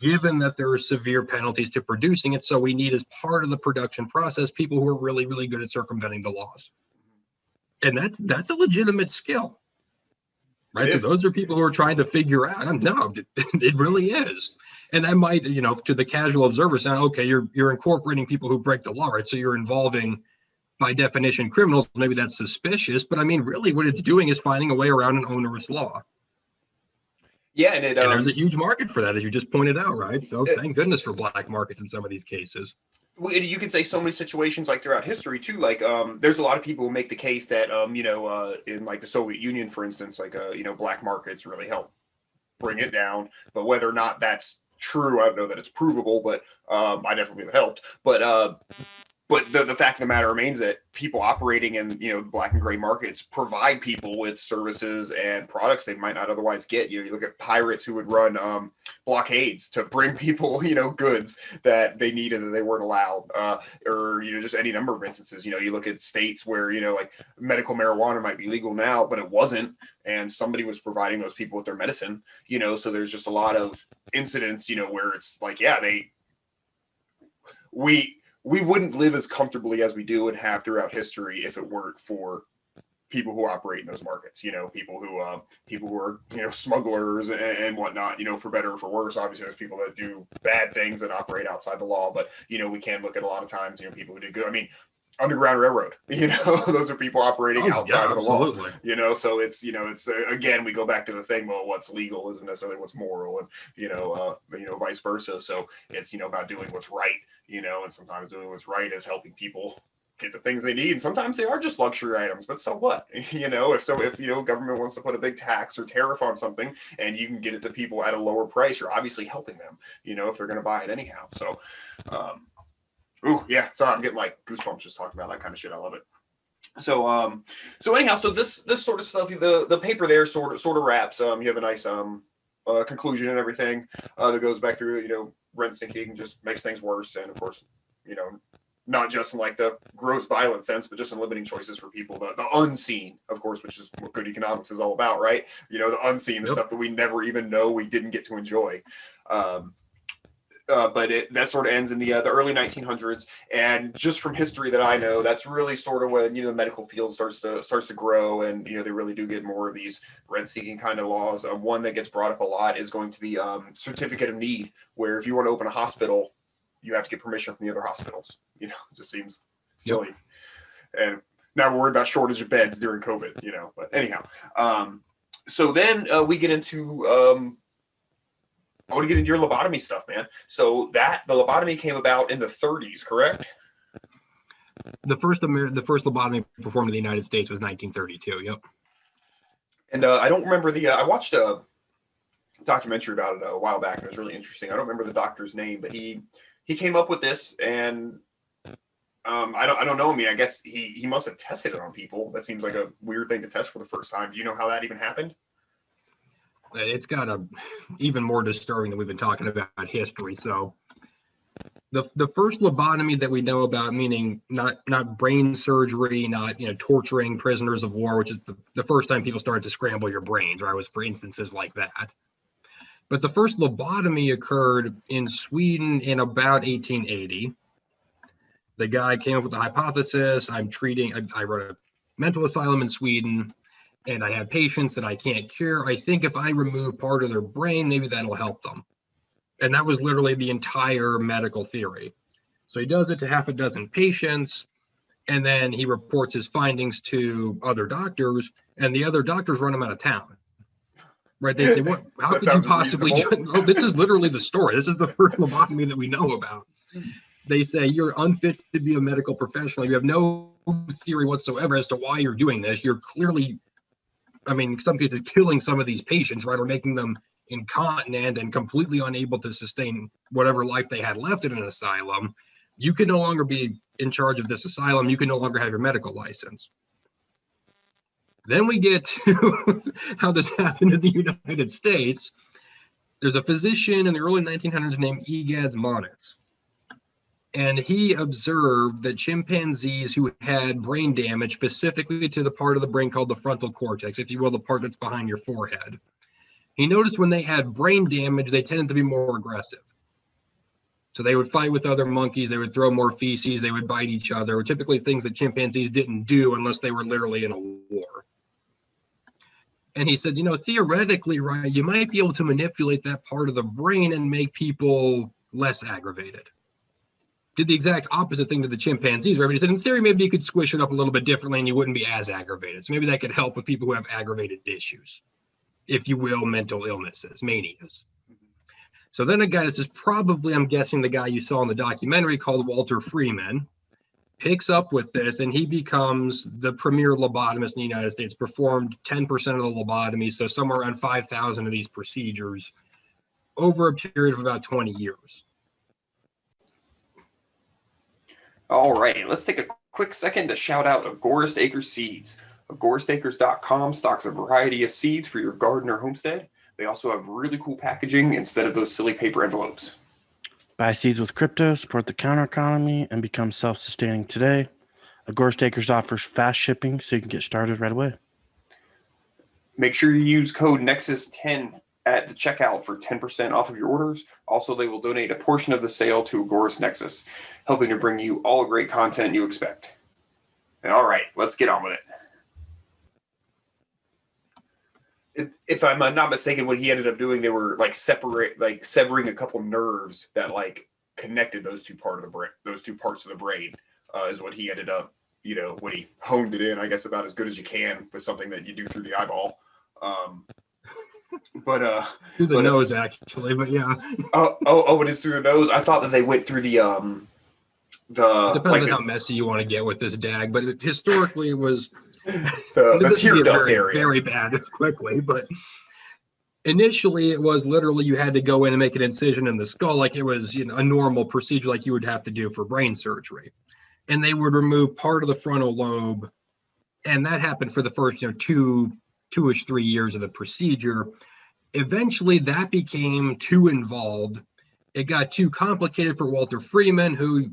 given that there are severe penalties to producing it. So we need, as part of the production process, people who are really, really good at circumventing the laws. And that's a legitimate skill. Right. So those are people who are trying to figure out, no, it really is. And that might, to the casual observer sound, okay, you're incorporating people who break the law, right? So you're involving, by definition, criminals. Maybe that's suspicious, but I mean, really what it's doing is finding a way around an onerous law. Yeah, and there's a huge market for that, as you just pointed out, right? So thank goodness for black markets in some of these cases. You can say so many situations like throughout history too. Like there's a lot of people who make the case that in like the Soviet Union, for instance, like black markets really help bring it down. But whether or not that's true, I don't know that it's provable, but I definitely believe it helped. But the fact of the matter remains that people operating in black and gray markets provide people with services and products they might not otherwise get. You look at pirates who would run blockades to bring people goods that they needed that they weren't allowed, or just any number of instances. You look at states where like medical marijuana might be legal now, but it wasn't, and somebody was providing those people with their medicine. So there's just a lot of incidents where it's like, yeah, we wouldn't live as comfortably as we do and have throughout history if it weren't for people who operate in those markets. People who are smugglers and whatnot. For better or for worse. Obviously, there's people that do bad things that operate outside the law, but we can look at a lot of times people who do good. I mean, Underground Railroad. Those are people operating outside of the law. So it's again, we go back to the thing. Well, what's legal isn't necessarily what's moral, and vice versa. So it's about doing what's right. And sometimes doing what's right is helping people get the things they need. And sometimes they are just luxury items, but so what? If government wants to put a big tax or tariff on something and you can get it to people at a lower price, you're obviously helping them, if they're going to buy it anyhow. So, yeah, sorry, I'm getting like goosebumps just talking about that kind of shit. I love it. So, anyhow, so this sort of stuff, the paper there sort of wraps. You have a nice conclusion and everything that goes back through, rent sinking just makes things worse, and of course, not just in like the gross violent sense, but just in limiting choices for people, the unseen, of course, which is what good economics is all about, right? The unseen, the stuff that we never even know we didn't get to enjoy. But that sort of ends in the early 1900s, and just from history that I know, that's really sort of when the medical field starts to grow, and they really do get more of these rent-seeking kind of laws. One that gets brought up a lot is going to be certificate of need, where if you want to open a hospital, you have to get permission from the other hospitals. It just seems silly. Yep. And now we're worried about shortage of beds during COVID. But anyhow, so then we get into. I want to get into your lobotomy stuff, man. So the lobotomy came about in the 30s, correct? The first lobotomy performed in the United States was 1932. Yep. And I don't remember I watched a documentary about it a while back, and it was really interesting. I don't remember the doctor's name, but he came up with this, and I don't know. I mean, I guess he must have tested it on people. That seems like a weird thing to test for the first time. Do you know how that even happened? It's got even more disturbing than we've been talking about history. So the first lobotomy that we know about, meaning not brain surgery, not torturing prisoners of war, which is the first time people started to scramble your brains, right? Was for instances like that. But the first lobotomy occurred in Sweden in about 1880. The guy came up with the hypothesis: I run a mental asylum in Sweden, and I have patients that I can't cure. I think if I remove part of their brain, maybe that'll help them. And that was literally the entire medical theory. So he does it to half a dozen patients. And then he reports his findings to other doctors, and the other doctors run him out of town. Right? They say, "What? How could you possibly?" Oh, this is literally the story. This is the first lobotomy that we know about. They say you're unfit to be a medical professional. You have no theory whatsoever as to why you're doing this. You're clearly, I mean, in some cases, killing some of these patients, right, or making them incontinent and completely unable to sustain whatever life they had left in an asylum. You can no longer be in charge of this asylum. You can no longer have your medical license. Then we get to how this happened in the United States. There's a physician in the early 1900s named Egads Monitz. And he observed that chimpanzees who had brain damage, specifically to the part of the brain called the frontal cortex, if you will, the part that's behind your forehead. He noticed when they had brain damage, they tended to be more aggressive. So they would fight with other monkeys, they would throw more feces, they would bite each other, typically things that chimpanzees didn't do unless they were literally in a war. And he said, theoretically, right, you might be able to manipulate that part of the brain and make people less aggravated. Did the exact opposite thing to the chimpanzees, right? But he said, in theory, maybe you could squish it up a little bit differently and you wouldn't be as aggravated. So maybe that could help with people who have aggravated issues, if you will, mental illnesses, manias. So then a guy, this is probably, I'm guessing, the guy you saw in the documentary called Walter Freeman, picks up with this, and he becomes the premier lobotomist in the United States, performed 10% of the lobotomies, so somewhere around 5,000 of these procedures over a period of about 20 years. All right, let's take a quick second to shout out Agorist Acres Seeds. AgoristAcres.com stocks a variety of seeds for your garden or homestead. They also have really cool packaging instead of those silly paper envelopes. Buy seeds with crypto, support the counter economy, and become self-sustaining today. Agorist Acres offers fast shipping so you can get started right away. Make sure you use code Nexus10 at the checkout for 10% off of your orders. Also, they will donate a portion of the sale to Agorist Nexus, helping to bring you all the great content you expect. And all right, let's get on with it. If I'm not mistaken, what he ended up doing, they were severing a couple nerves that connected those two parts of the brain, is what he ended up, when he honed it in, I guess, about as good as you can with something that you do through the eyeball. Through the nose, actually, but yeah. Oh, it is through the nose. I thought that they went through the It depends on how messy you want to get with this, Dag, but historically it was the tear duct area. Very bad quickly, but initially it was literally you had to go in and make an incision in the skull like it was a normal procedure like you would have to do for brain surgery. And they would remove part of the frontal lobe, and that happened for the first 2-ish 3 years of the procedure. Eventually that became too involved. It got too complicated for Walter Freeman, who,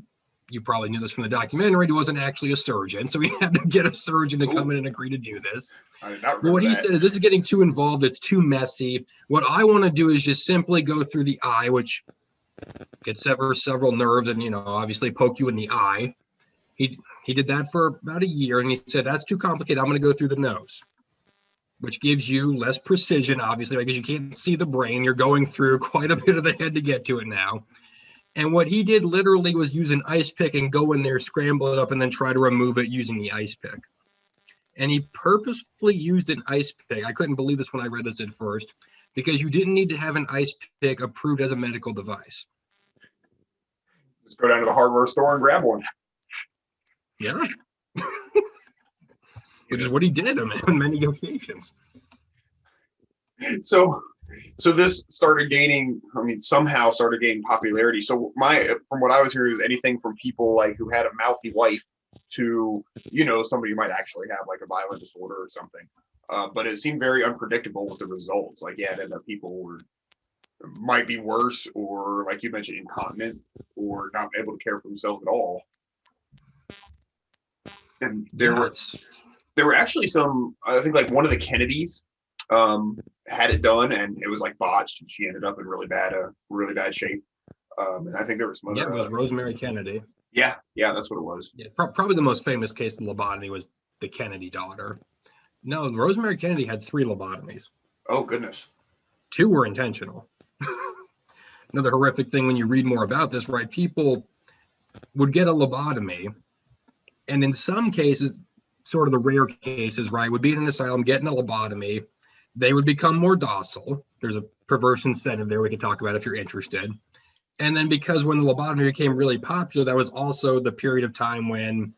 you probably knew this from the documentary, he wasn't actually a surgeon, so he had to get a surgeon to come in and agree to do this. I did not remember what he that. said is, this is getting too involved, it's too messy. What I want to do is just simply go through the eye, which could sever several nerves and obviously poke you in the eye. He did that for about a year, and he said, that's too complicated, I'm going to go through the nose, which gives you less precision, obviously, because you can't see the brain. You're going through quite a bit of the head to get to it now. And what he did literally was use an ice pick and go in there, scramble it up, and then try to remove it using the ice pick. And he purposefully used an ice pick. I couldn't believe this when I read this at first, because you didn't need to have an ice pick approved as a medical device. Just go down to the hardware store and grab one. Yeah. Which is what he did on many occasions. So this somehow started gaining popularity. So from what I was hearing, is anything from people who had a mouthy wife to, somebody who might actually have a violent disorder or something. But it seemed very unpredictable with the results. It ended up people might be worse, or like you mentioned, incontinent, or not able to care for themselves at all. And there were actually some, I think one of the Kennedys had it done, and it was botched, and she ended up in really bad shape. And I think there was some other. Yeah, it was Rosemary Kennedy. Yeah, that's what it was. Yeah, probably the most famous case of lobotomy was the Kennedy daughter. No, Rosemary Kennedy had 3 lobotomies. Oh, goodness. 2 were intentional. Another horrific thing when you read more about this, right? People would get a lobotomy, And in some cases, sort of the rare cases, right, would be in an asylum, getting a lobotomy. They would become more docile. There's a perverse incentive there we could talk about if you're interested. And then because when the lobotomy became really popular, that was also the period of time when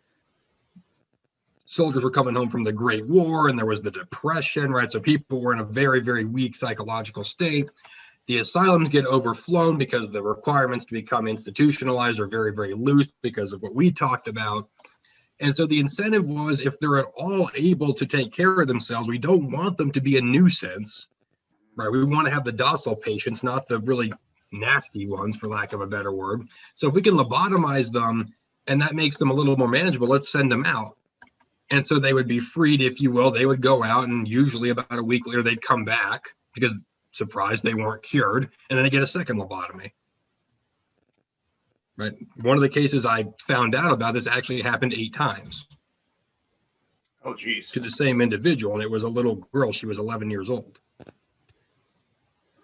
soldiers were coming home from the Great War and there was the Depression, right? So people were in a very, very weak psychological state. The asylums get overflown because the requirements to become institutionalized are very, very loose because of what we talked about. And so the incentive was, if they're at all able to take care of themselves, we don't want them to be a nuisance, right? We want to have the docile patients, not the really nasty ones, for lack of a better word. So if we can lobotomize them and that makes them a little more manageable, let's send them out. And so they would be freed, if you will. They would go out, and usually about a week later, they'd come back because, surprise, they weren't cured. And then they get a second lobotomy. Right. One of the cases I found out about this actually happened 8 times. Oh, geez. To the same individual, and it was a little girl. She was 11 years old.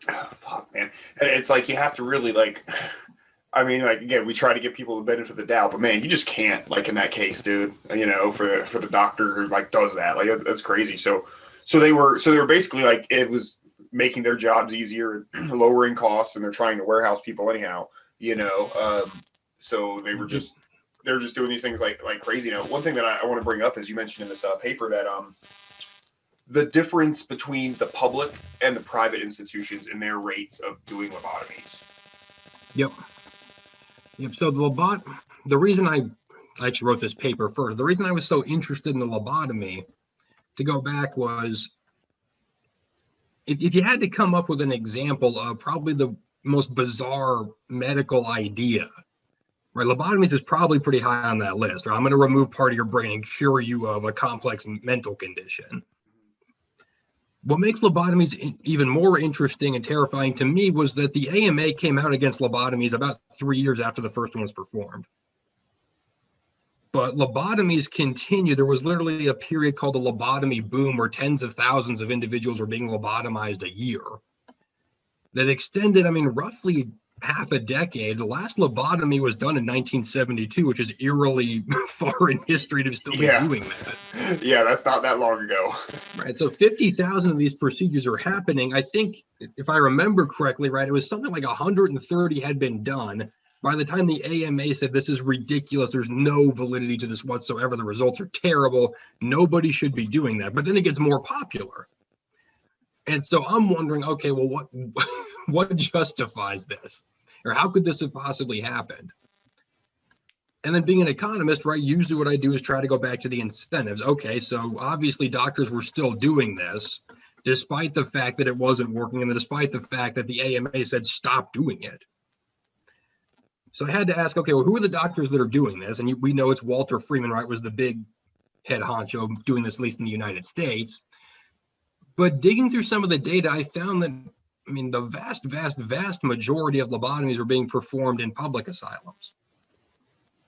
Oh, fuck, man. It's like you have to really, like, I mean, like, again, we try to give people the benefit of the doubt, but man, you just can't, like, in that case, dude, you know, for the doctor who, like, does that. Like, that's crazy. So they were basically, like, it was making their jobs easier, lowering costs, and they're trying to warehouse people anyhow. You know, so they're just doing these things like crazy. Now, one thing that I want to bring up is you mentioned in this paper that the difference between the public and the private institutions in their rates of doing lobotomies. Yep. So the reason I actually wrote this paper first, the reason I was so interested in the lobotomy, to go back, was if you had to come up with an example of probably the most bizarre medical idea, right? Lobotomies is probably pretty high on that list. Or I'm going to remove part of your brain and cure you of a complex mental condition. What makes lobotomies even more interesting and terrifying to me was that the AMA came out against lobotomies about 3 years after the first one was performed. But lobotomies continue. There was literally a period called the lobotomy boom where tens of thousands of individuals were being lobotomized a year. That extended, I mean, roughly half a decade. The last lobotomy was done in 1972, which is eerily far in history to still be doing that. Yeah, that's not that long ago. Right. So 50,000 of these procedures are happening. I think, if I remember correctly, right, it was something like 130 had been done. By the time the AMA said this is ridiculous, there's no validity to this whatsoever, the results are terrible, nobody should be doing that. But then it gets more popular. And so I'm wondering, okay, well, what justifies this? Or how could this have possibly happened? And then being an economist, right, usually what I do is try to go back to the incentives. Okay, so obviously doctors were still doing this, despite the fact that it wasn't working, and despite the fact that the AMA said stop doing it. So I had to ask, okay, well, who are the doctors that are doing this? And we know it's Walter Freeman, right, was the big head honcho doing this, at least in the United States. But digging through some of the data, I found that, I mean, the vast, vast, vast majority of lobotomies were being performed in public asylums.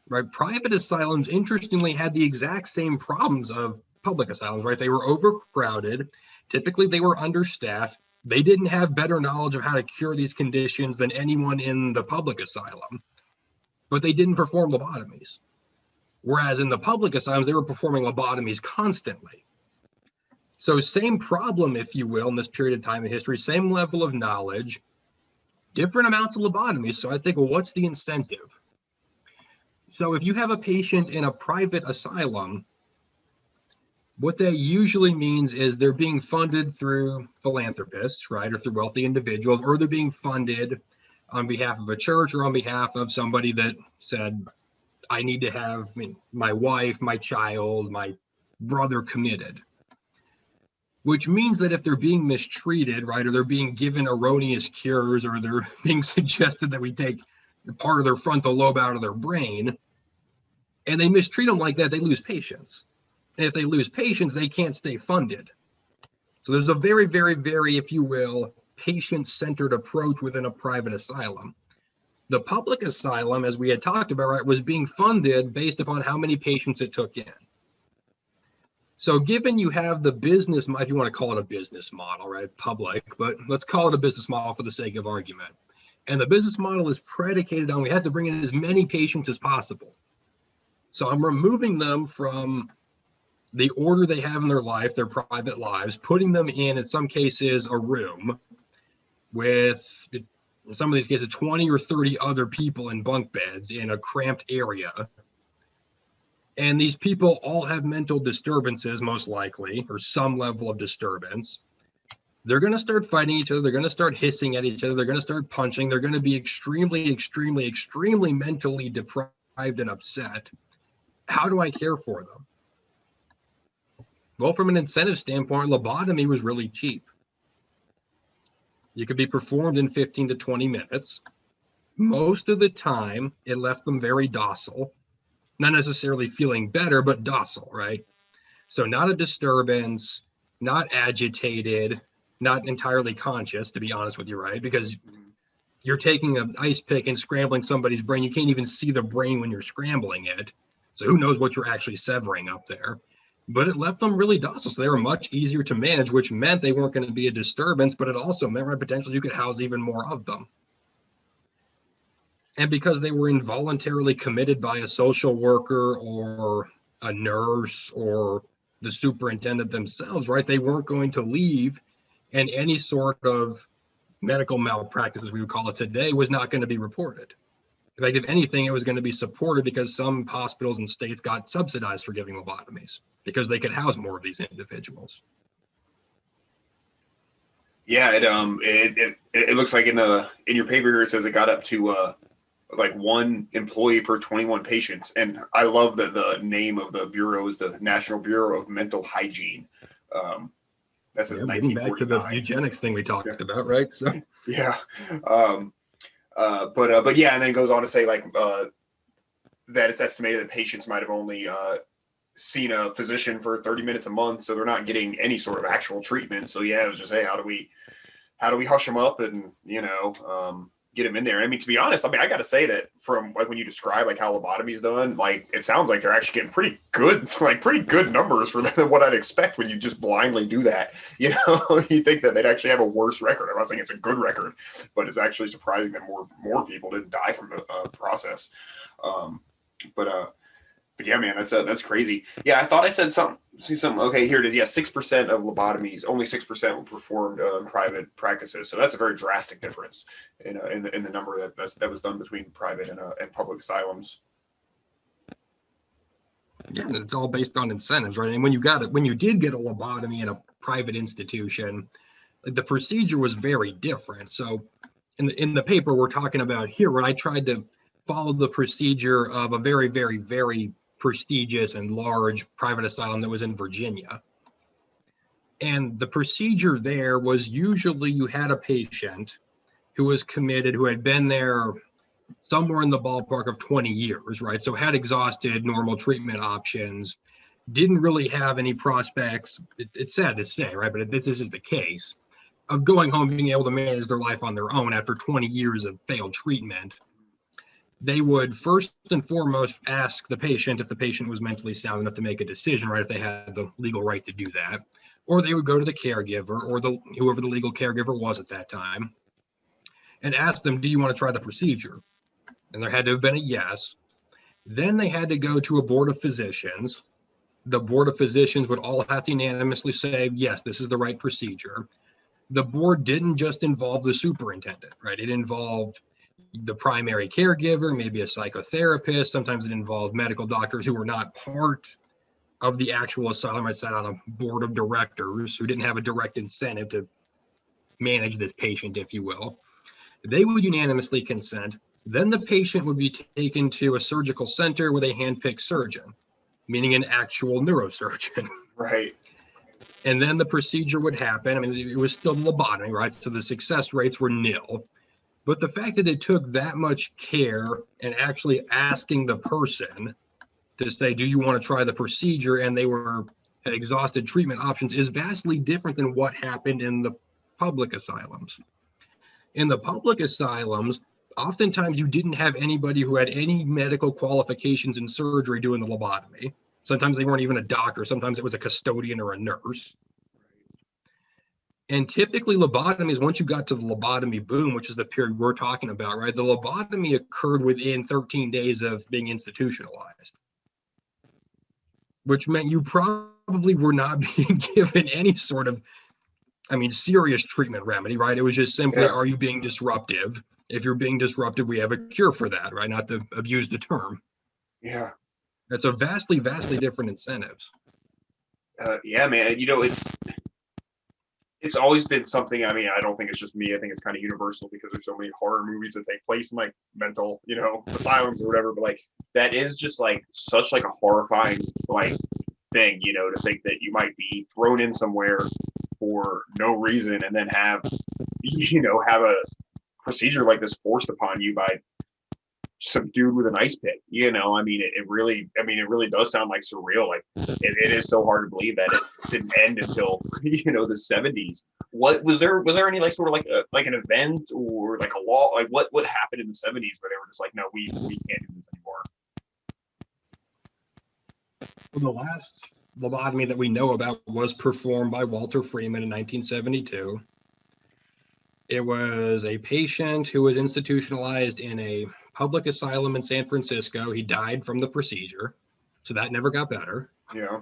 Right? Private asylums, interestingly, had the exact same problems of public asylums, right? They were overcrowded. Typically, they were understaffed. They didn't have better knowledge of how to cure these conditions than anyone in the public asylum, but they didn't perform lobotomies. Whereas in the public asylums, they were performing lobotomies constantly. So same problem, if you will, in this period of time in history, same level of knowledge, different amounts of lobotomies. So I think, well, what's the incentive? So if you have a patient in a private asylum, what that usually means is they're being funded through philanthropists, right, or through wealthy individuals, or they're being funded on behalf of a church or on behalf of somebody that said, I need to have my wife, my child, my brother committed. Which means that if they're being mistreated, right, or they're being given erroneous cures, or they're being suggested that we take part of their frontal lobe out of their brain, and they mistreat them like that, they lose patience. And if they lose patience, they can't stay funded. So there's a very, very, very, if you will, patient-centered approach within a private asylum. The public asylum, as we had talked about, right, was being funded based upon how many patients it took in. So given you have the business, if you want to call it a business model, right, public, but let's call it a business model for the sake of argument. And the business model is predicated on we have to bring in as many patients as possible. So I'm removing them from the order they have in their life, their private lives, putting them in some cases, a room with, in some of these cases, 20 or 30 other people in bunk beds in a cramped area. And these people all have mental disturbances, most likely, or some level of disturbance. They're going to start fighting each other. They're going to start hissing at each other. They're going to start punching. They're going to be extremely, extremely, extremely mentally deprived and upset. How do I care for them? Well, from an incentive standpoint, lobotomy was really cheap. You could be performed in 15 to 20 minutes. Most of the time, it left them very docile. Not necessarily feeling better, but docile, right? So not a disturbance, not agitated, not entirely conscious, to be honest with you, right? Because you're taking an ice pick and scrambling somebody's brain. You can't even see the brain when you're scrambling it. So who knows what you're actually severing up there. But it left them really docile. So they were much easier to manage, which meant they weren't going to be a disturbance, but it also meant, right, potentially you could house even more of them. And because they were involuntarily committed by a social worker or a nurse or the superintendent themselves, right, they weren't going to leave, and any sort of medical malpractice, as we would call it today, was not going to be reported. In fact, if anything, it was going to be supported because some hospitals and states got subsidized for giving lobotomies because they could house more of these individuals. Yeah, it looks like in your paper here it says it got up to like 1 employee per 21 patients, and I love that the name of the bureau is the National Bureau of Mental Hygiene. That says 1949. Back to the eugenics thing we talked about, right? So yeah, but yeah, and then it goes on to say like that it's estimated that patients might have only seen a physician for 30 minutes a month, so they're not getting any sort of actual treatment. So yeah, it was just, hey, how do we hush them up and get them in there? I mean, to be honest, I got to say that from like when you describe like how lobotomy is done, like it sounds like they're actually getting pretty good numbers for what I'd expect when you just blindly do that. You think that they'd actually have a worse record. I'm not saying it's a good record, but it's actually surprising that more people didn't die from the process. But yeah, man, that's crazy. Yeah, I thought I said something. See something. Okay, here it is. Yeah, 6% of lobotomies, only 6% were performed in private practices. So that's a very drastic difference in the number that was done between private and public asylums. Yeah, it's all based on incentives, right? And when you did get a lobotomy in a private institution, the procedure was very different. So in the paper we're talking about here, when I tried to follow the procedure of a very, very, very prestigious and large private asylum that was in Virginia. And the procedure there was usually you had a patient who was committed, who had been there somewhere in the ballpark of 20 years, right? So had exhausted normal treatment options, didn't really have any prospects, it's sad to say, right? But this is the case, of going home, being able to manage their life on their own after 20 years of failed treatment. They would first and foremost ask the patient if the patient was mentally sound enough to make a decision, right, if they had the legal right to do that. Or they would go to the caregiver or whoever the legal caregiver was at that time and ask them, do you want to try the procedure? And there had to have been a yes. Then they had to go to a board of physicians. The board of physicians would all have to unanimously say, yes, this is the right procedure. The board didn't just involve the superintendent, right? It involved the primary caregiver, maybe a psychotherapist. Sometimes it involved medical doctors who were not part of the actual asylum. I sat on a board of directors who didn't have a direct incentive to manage this patient, if you will. They would unanimously consent. Then the patient would be taken to a surgical center with a handpicked surgeon, meaning an actual neurosurgeon. Right. And then the procedure would happen. I mean, it was still lobotomy, right? So the success rates were nil. But the fact that it took that much care and actually asking the person to say, do you want to try the procedure? And they had exhausted treatment options is vastly different than what happened in the public asylums. In the public asylums, oftentimes you didn't have anybody who had any medical qualifications in surgery doing the lobotomy. Sometimes they weren't even a doctor. Sometimes it was a custodian or a nurse. And typically lobotomies, once you got to the lobotomy boom, which is the period we're talking about, right? The lobotomy occurred within 13 days of being institutionalized. which meant you probably were not being given any sort of, serious treatment remedy, right? It was just simply, are you being disruptive? If you're being disruptive, we have a cure for that, right? Not to abuse the term. Yeah. That's a vastly different incentives. Yeah, man. It's always been something. I don't think it's just me. I think it's kind of universal because there's so many horror movies that take place in like mental, asylums or whatever. But like that is just like such like a horrifying like thing, to think that you might be thrown in somewhere for no reason and then have a procedure like this forced upon you by some dude with an ice pick. It really does sound like surreal. Like it is so hard to believe that it didn't end until the 70s. What was there any like sort of like an event or like a law, like what happened in the 70s where they were just like, no, we can't do this anymore? Well, the last lobotomy that we know about was performed by Walter Freeman in 1972. It was a patient who was institutionalized in a public asylum in San Francisco. He died from the procedure, so that never got better. Yeah.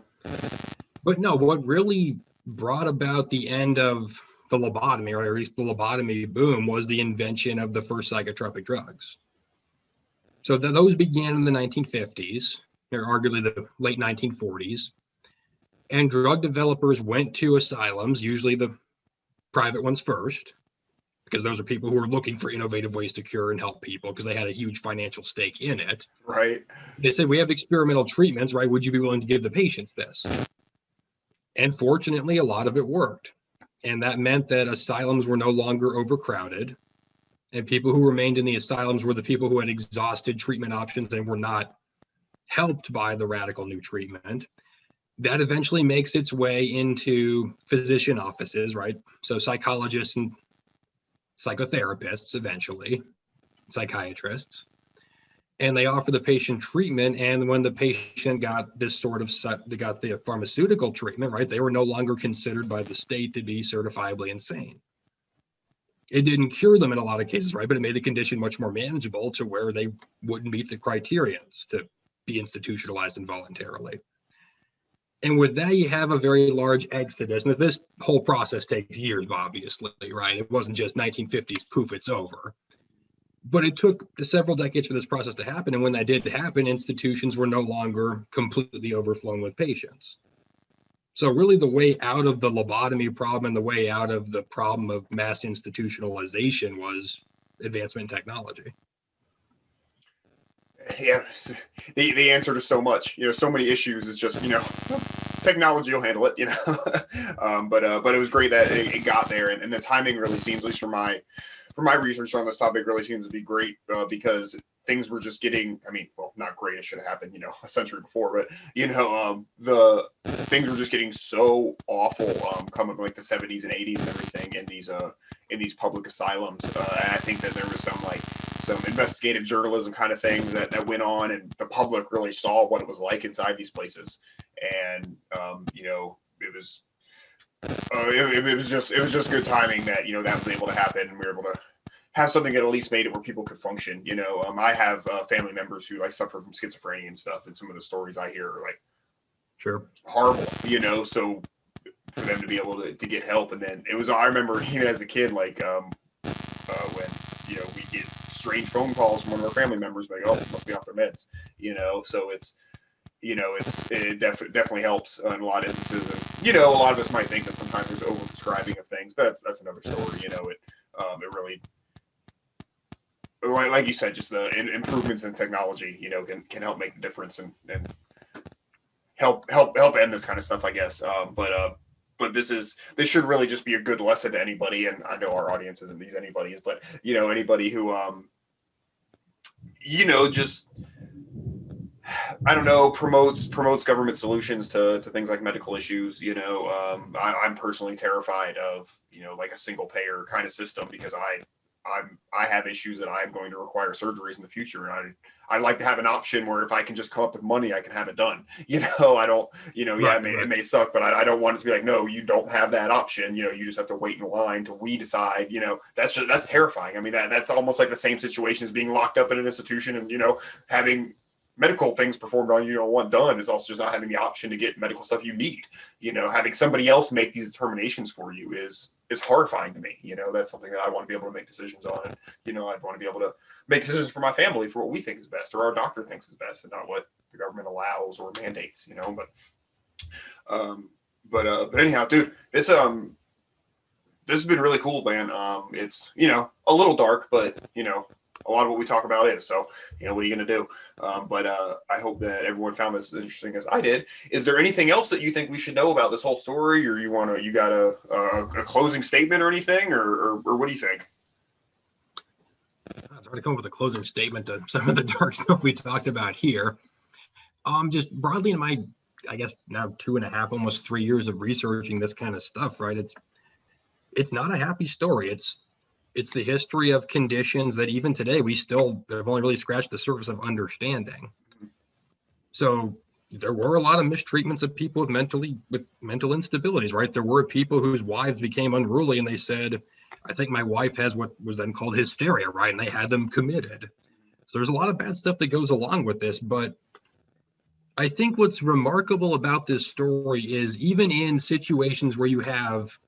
But no, what really brought about the end of the lobotomy, or at least the lobotomy boom, was the invention of the first psychotropic drugs. So those began in the 1950s, or arguably the late 1940s. And drug developers went to asylums, usually the private ones first, because those are people who are looking for innovative ways to cure and help people because they had a huge financial stake in it. Right. They said, we have experimental treatments, right? Would you be willing to give the patients this? And fortunately, a lot of it worked. And that meant that asylums were no longer overcrowded. And people who remained in the asylums were the people who had exhausted treatment options and were not helped by the radical new treatment. That eventually makes its way into physician offices, right? So psychologists and psychotherapists, eventually, psychiatrists, and they offer the patient treatment. And when the patient got this sort of, they got the pharmaceutical treatment, right, they were no longer considered by the state to be certifiably insane. It didn't cure them in a lot of cases, right, but it made the condition much more manageable to where they wouldn't meet the criteria to be institutionalized involuntarily. And with that, you have a very large exodus. And this whole process takes years, obviously, right? It wasn't just 1950s, poof, it's over. But it took several decades for this process to happen. And when that did happen, institutions were no longer completely overflowing with patients. So really the way out of the lobotomy problem and the way out of the problem of mass institutionalization was advancement in technology. Yeah, the answer to so much, so many issues is just, technology will handle it, but it was great that it got there, and the timing really seems, at least for my research on this topic, really seems to be great because things were just getting, not great, it should have happened, a century before, but the things were just getting so awful coming from like the 70s and 80s and everything in these public asylums. And I think that there was some investigative journalism kind of things that went on, and the public really saw what it was like inside these places. And it was just good timing that that was able to happen, and we were able to have something that at least made it where people could function. I have family members who like suffer from schizophrenia and stuff, and some of the stories I hear are like horrible. So for them to be able to get help, and then I remember even as a kid, like when we get strange phone calls from one of our family members like, oh, must be off their meds, so it definitely helps in a lot of instances. And a lot of us might think that sometimes there's overprescribing of things, but that's another story. It really, like you said, just the improvements in technology can help make a difference and help end this kind of stuff, I guess. But this should really just be a good lesson to anybody, and I know our audience isn't these anybody's, but anybody who just, I don't know, promotes government solutions to things like medical issues. I'm personally terrified of like a single payer kind of system, because I have issues that I'm going to require surgeries in the future, and I'd like to have an option where if I can just come up with money, I can have it done. I don't, it may suck, but I don't want it to be like, no, you don't have that option. You just have to wait in line till we decide. That's terrifying. That's almost like the same situation as being locked up in an institution and having medical things performed on you don't want done is also just not having the option to get medical stuff you need. Having somebody else make these determinations for you is horrifying to me. That's something that I want to be able to make decisions on. And, I'd want to be able to make decisions for my family for what we think is best or our doctor thinks is best and not what the government allows or mandates, but anyhow, dude, this has been really cool, man. It's, a little dark, but, a lot of what we talk about is, so, what are you going to do? But I hope that everyone found this as interesting as I did. Is there anything else that you think we should know about this whole story, or you got a closing statement or anything, or what do you think? It's hard to come up with a closing statement to some of the dark stuff we talked about here. Just broadly in my, I guess now 2.5, almost 3 years of researching this kind of stuff, right? It's not a happy story. It's the history of conditions that even today we still have only really scratched the surface of understanding. So there were a lot of mistreatments of people with mental instabilities, right? There were people whose wives became unruly and they said, I think my wife has what was then called hysteria, right? And they had them committed. So there's a lot of bad stuff that goes along with this, but I think what's remarkable about this story is even in situations where you have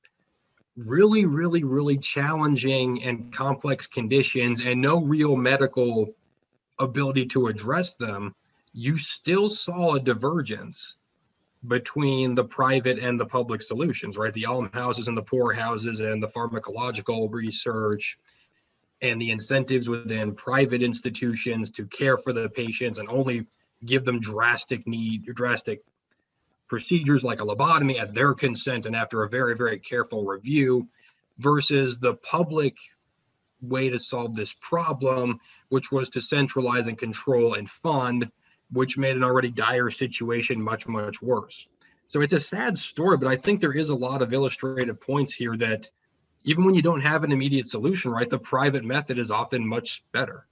really, really, really challenging and complex conditions and no real medical ability to address them, you still saw a divergence between the private and the public solutions, right? The almhouses and the poorhouses and the pharmacological research and the incentives within private institutions to care for the patients and only give them drastic procedures like a lobotomy at their consent and after a very, very careful review, versus the public way to solve this problem, which was to centralize and control and fund, which made an already dire situation much, much worse. So it's a sad story, but I think there is a lot of illustrative points here that even when you don't have an immediate solution, right, the private method is often much better.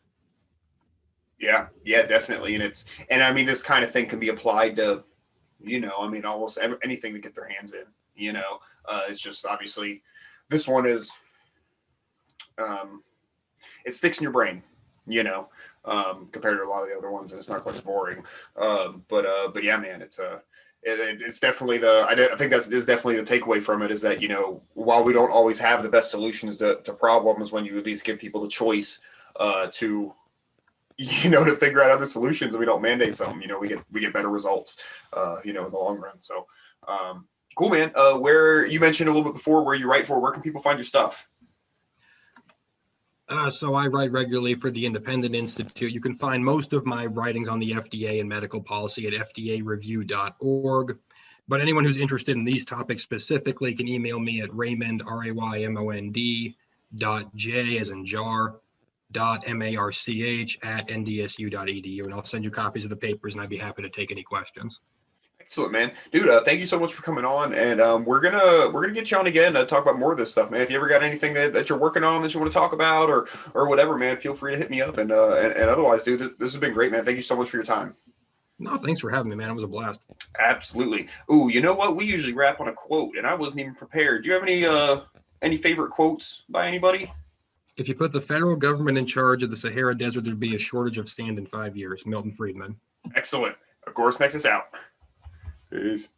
Yeah, definitely. And I mean, this kind of thing can be applied to, almost anything to get their hands in, it's just obviously this one is, it sticks in your brain, compared to a lot of the other ones, and it's not quite as boring. But yeah, man, it's definitely I think that's definitely the takeaway from it is that, while we don't always have the best solutions to problems, when you at least give people the choice, to figure out other solutions and we don't mandate some, we get better results, in the long run. So, cool, man. Where you mentioned a little bit before where you write for, where can people find your stuff? So I write regularly for the Independent Institute. You can find most of my writings on the FDA and medical policy at fdareview.org. But anyone who's interested in these topics specifically can email me at Raymond, RAYMOND, .J as in jar, .march at ndsu.edu, and I'll send you copies of the papers, and I'd be happy to take any questions. Excellent, man. Dude, thank you so much for coming on, and we're gonna get you on again to talk about more of this stuff, man. If you ever got anything that you're working on that you want to talk about or whatever, man, feel free to hit me up, and otherwise, dude, this has been great, man. Thank you so much for your time. No, thanks for having me, man. It was a blast. Absolutely. Ooh, you know what? We usually wrap on a quote, and I wasn't even prepared. Do you have any favorite quotes by anybody? If you put the federal government in charge of the Sahara Desert, there'd be a shortage of sand in 5 years. Milton Friedman. Excellent. Agorist Nexus out. Peace.